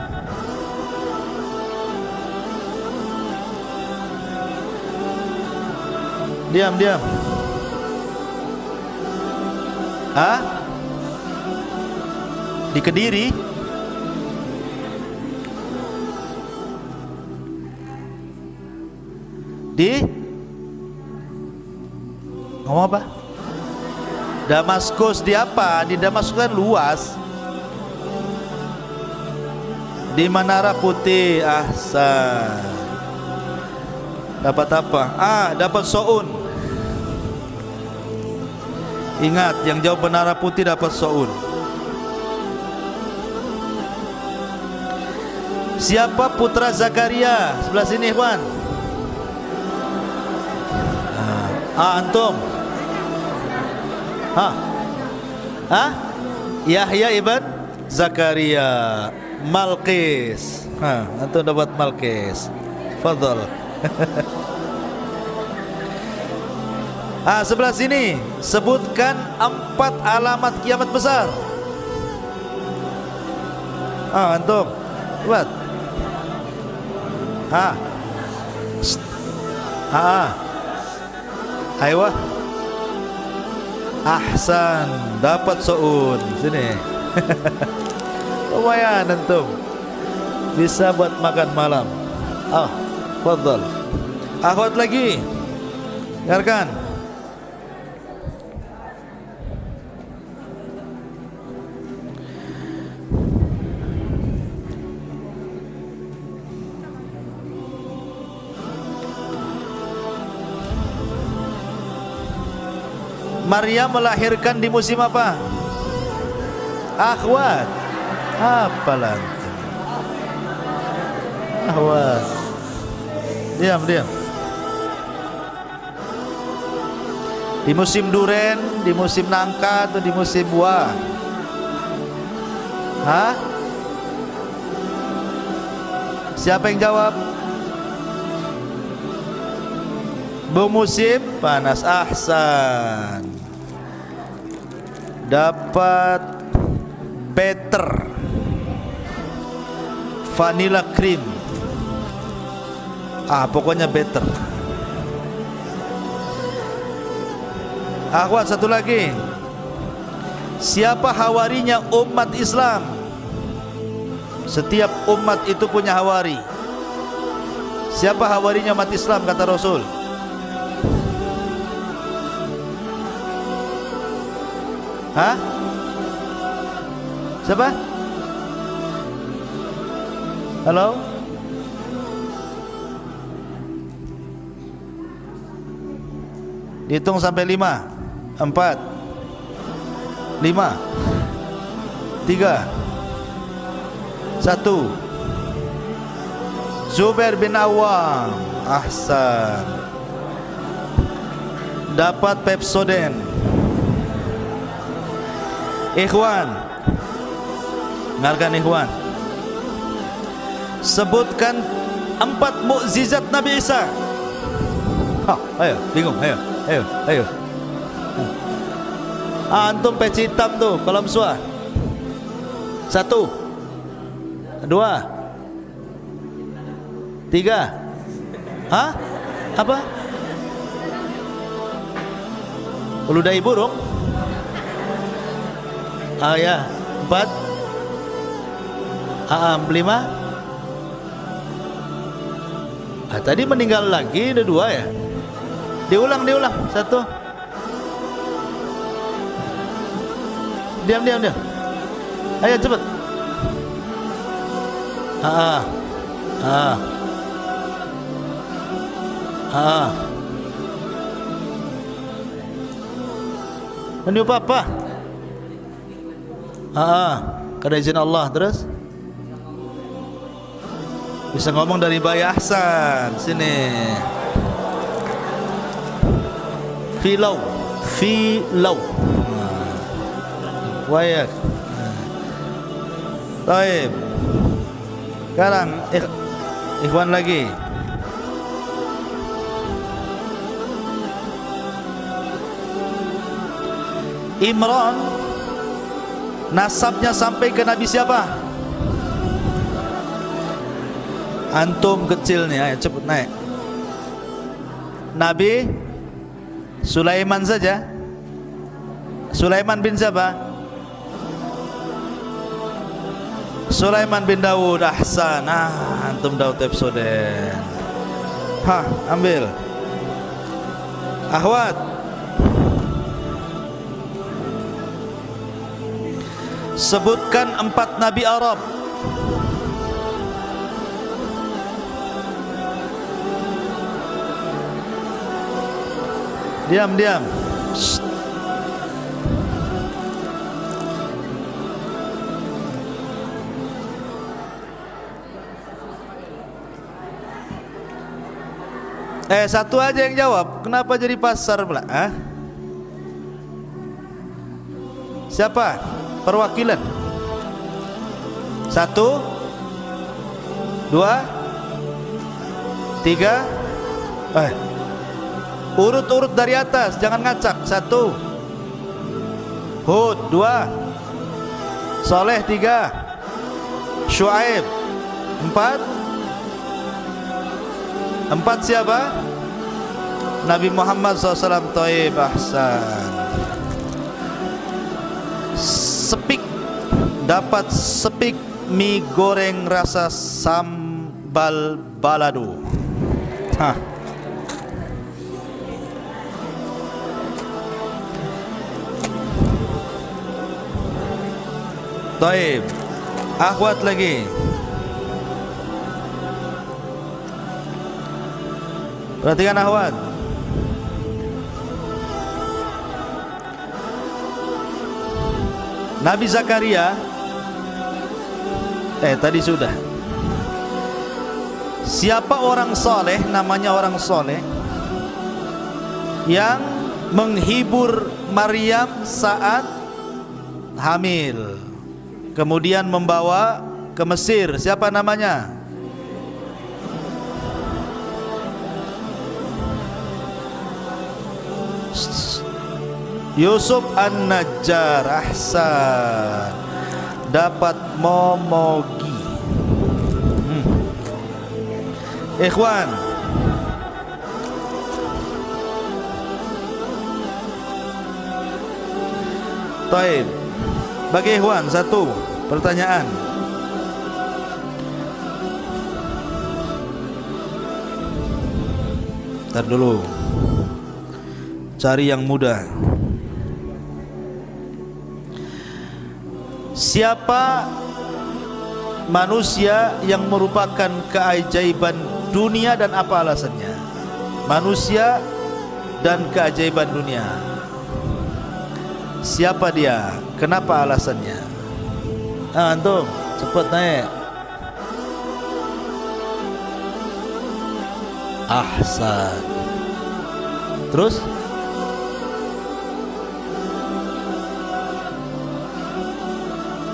Diam. Di Kediri? Ngomong apa? Damaskus. Di apa? Di Damaskus kan luas. Di Menara Putih. Ahsan. Dapat apa? Dapat Soun. Ingat, yang jawab Menara Putih dapat Soun. Siapa putra Zakaria? Sebelah sini, Ikhwan. Antum. Yahya ibn Zakaria. Malkis. Antum dapat Malkis. Fadhal. Sebelah sini, sebutkan 4 alamat kiamat besar. Antum buat. Ayo. Ahsan, dapat Soun. Sini. Lumayan antum. Bisa buat makan malam. Fadhal. Akhwat lagi. Dengarkan. Maryam melahirkan di musim apa? Akhwat. Apalah. Akhwat. Diam. Di musim duren, di musim nangka, atau di musim buah? Siapa yang jawab? Musim panas. Ahsan. Dapat Peter. Vanilla cream. Pokoknya better. Akhwat, satu lagi. Siapa hawarinya umat Islam? Setiap umat itu punya hawari. Siapa hawarinya umat Islam kata Rasul? Hah? Siapa? Halo? Dihitung sampai 5. 4 5 3 1. Zubair bin Awam. Ahsan. Dapat Pepsodent. Ikhwan, dengarkan ikhwan, sebutkan 4 mukjizat Nabi Isa. Ayo, bingung, ayo. Antum peci hitam tuh, kolam suah. 1 2 3. Hah? Apa? Ludahi burung? Ya. 4 5. Tadi meninggal lagi, ada 2 ya. Diulang 1. Diam. Ayo cepet. Meniup apa? Kada izin Allah. Terus bisa ngomong dari bayi. Ahsan. Sini. Filau. Wayak. Baik. Sekarang ikhwan lagi. Imran nasabnya sampai ke Nabi siapa? Antum kecil nih, ayo cepet naik. Nabi Sulaiman saja. Sulaiman bin siapa? Sulaiman bin Daud. Ahsan. Antum Daud Pepsodent. Ambil. Ahwat, sebutkan 4 nabi Arab. Diam. Shh. Satu aja yang jawab. Kenapa jadi pasar pula? Siapa? Perwakilan. 1 2 3. Urut-urut dari atas, jangan ngacak. 1 Hud, 2 Saleh, 3 Syuaib, 4 siapa? Nabi Muhammad SAW. Taib. Ahsan. Sepik. Dapat sepik mie goreng rasa sambal balado. Taib. Akhwat lagi. Perhatikan akhwat. Nabi Zakaria tadi sudah. Siapa orang soleh, namanya orang soleh, yang menghibur Maryam saat hamil, kemudian membawa ke Mesir? Siapa namanya? Yusuf An-Najjar. Ahsan. Dapat momogi. Ikhwan, taib. Bagi ikhwan, 1 pertanyaan. Ntar dulu, cari yang mudah. Siapa manusia yang merupakan keajaiban dunia dan apa alasannya? Manusia dan keajaiban dunia. Siapa dia? Kenapa alasannya? Antum cepat naik. Ahsan. Terus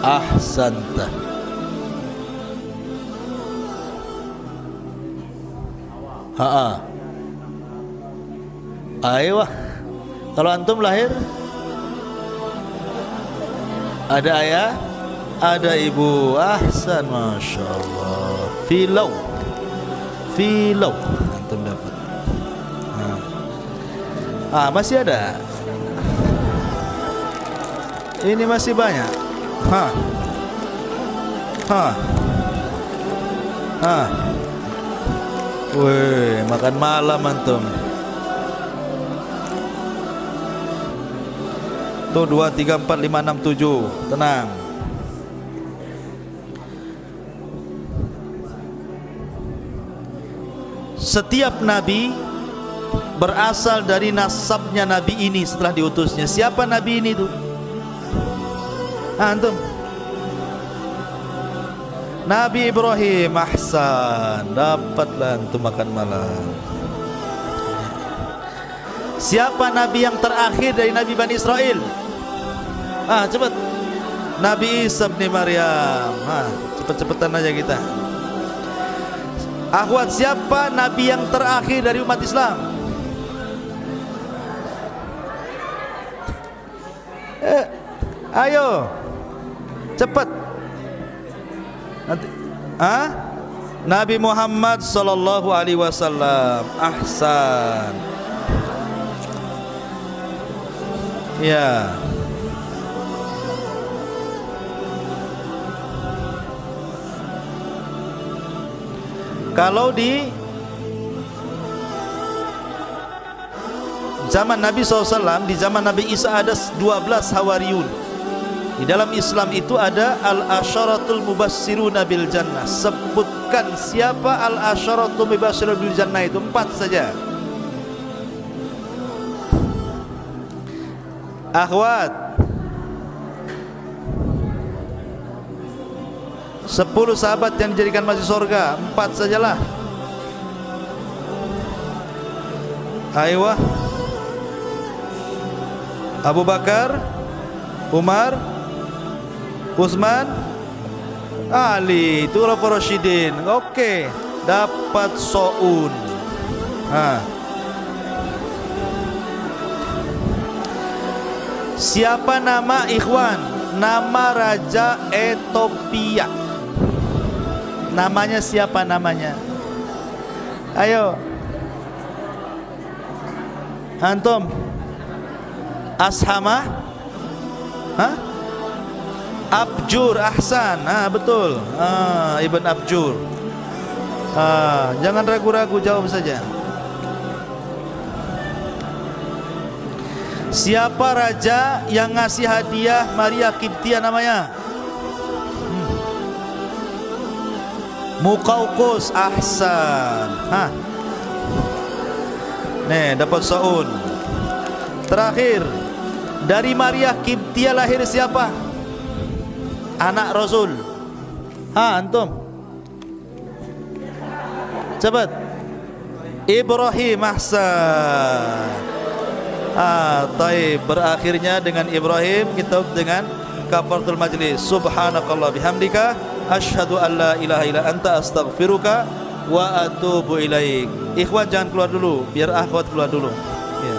ahsanta. Ayo, kalau antum lahir ada ayah, ada ibu. Ahsan, masya Allah. Filau antum dapat. Masih ada. Ini masih banyak. Wih, makan malam antum. Tuh 2, 3, 4, 5, 6, 7. Tenang. Setiap nabi berasal dari nasabnya nabi ini setelah diutusnya. Siapa nabi ini tuh? Antum. Nabi Ibrahim. Ahsan, dapatlah antum makan malam. Siapa nabi yang terakhir dari nabi Bani Israel? Cepat. Nabi Isa bin Maryam. Cepet-cepetan aja kita. Akhwat, siapa nabi yang terakhir dari umat Islam? Ayo, cepat. Nanti. Nabi Muhammad sallallahu alaihi wasallam. Ahsan. Ya. Kalau di zaman Nabi SAW, di zaman Nabi Isa ada 12 Hawariyun. Di dalam Islam itu ada al-asyaratul mubassiruna bil jannah. Sebutkan siapa al-asyaratul mubassiruna bil jannah itu, 4 saja. Akhwat, 10 sahabat yang dijadikan masuk surga, 4 sajalah. Ayo, Abu Bakar, Umar, Utsman, Ali, itu Khulafaur Rasyidin. Oke, dapat soun. Siapa nama ikhwan? Nama Raja Ethiopia. Namanya siapa namanya? Ayo. Antum. Ashama? Abjur. Ahsan. Betul. Ibn Abjur. Jangan ragu-ragu, jawab saja. Siapa raja yang ngasih hadiah Maria Kiptia namanya? Muqawqis. Ahsan. Nih, dapat saun. Terakhir, dari Maria Kiptia lahir siapa? Anak Rasul. Antum. Cepat. Ibrahim. Ahsan. Taib. Berakhirnya dengan Ibrahim, kita dengan kafaratul majlis. Subhanakallah bihamdika, asyhadu an la ilaha illa anta, astaghfiruka wa atubu ilaik. Ikhwan jangan keluar dulu, biar akhwat keluar dulu. Ya.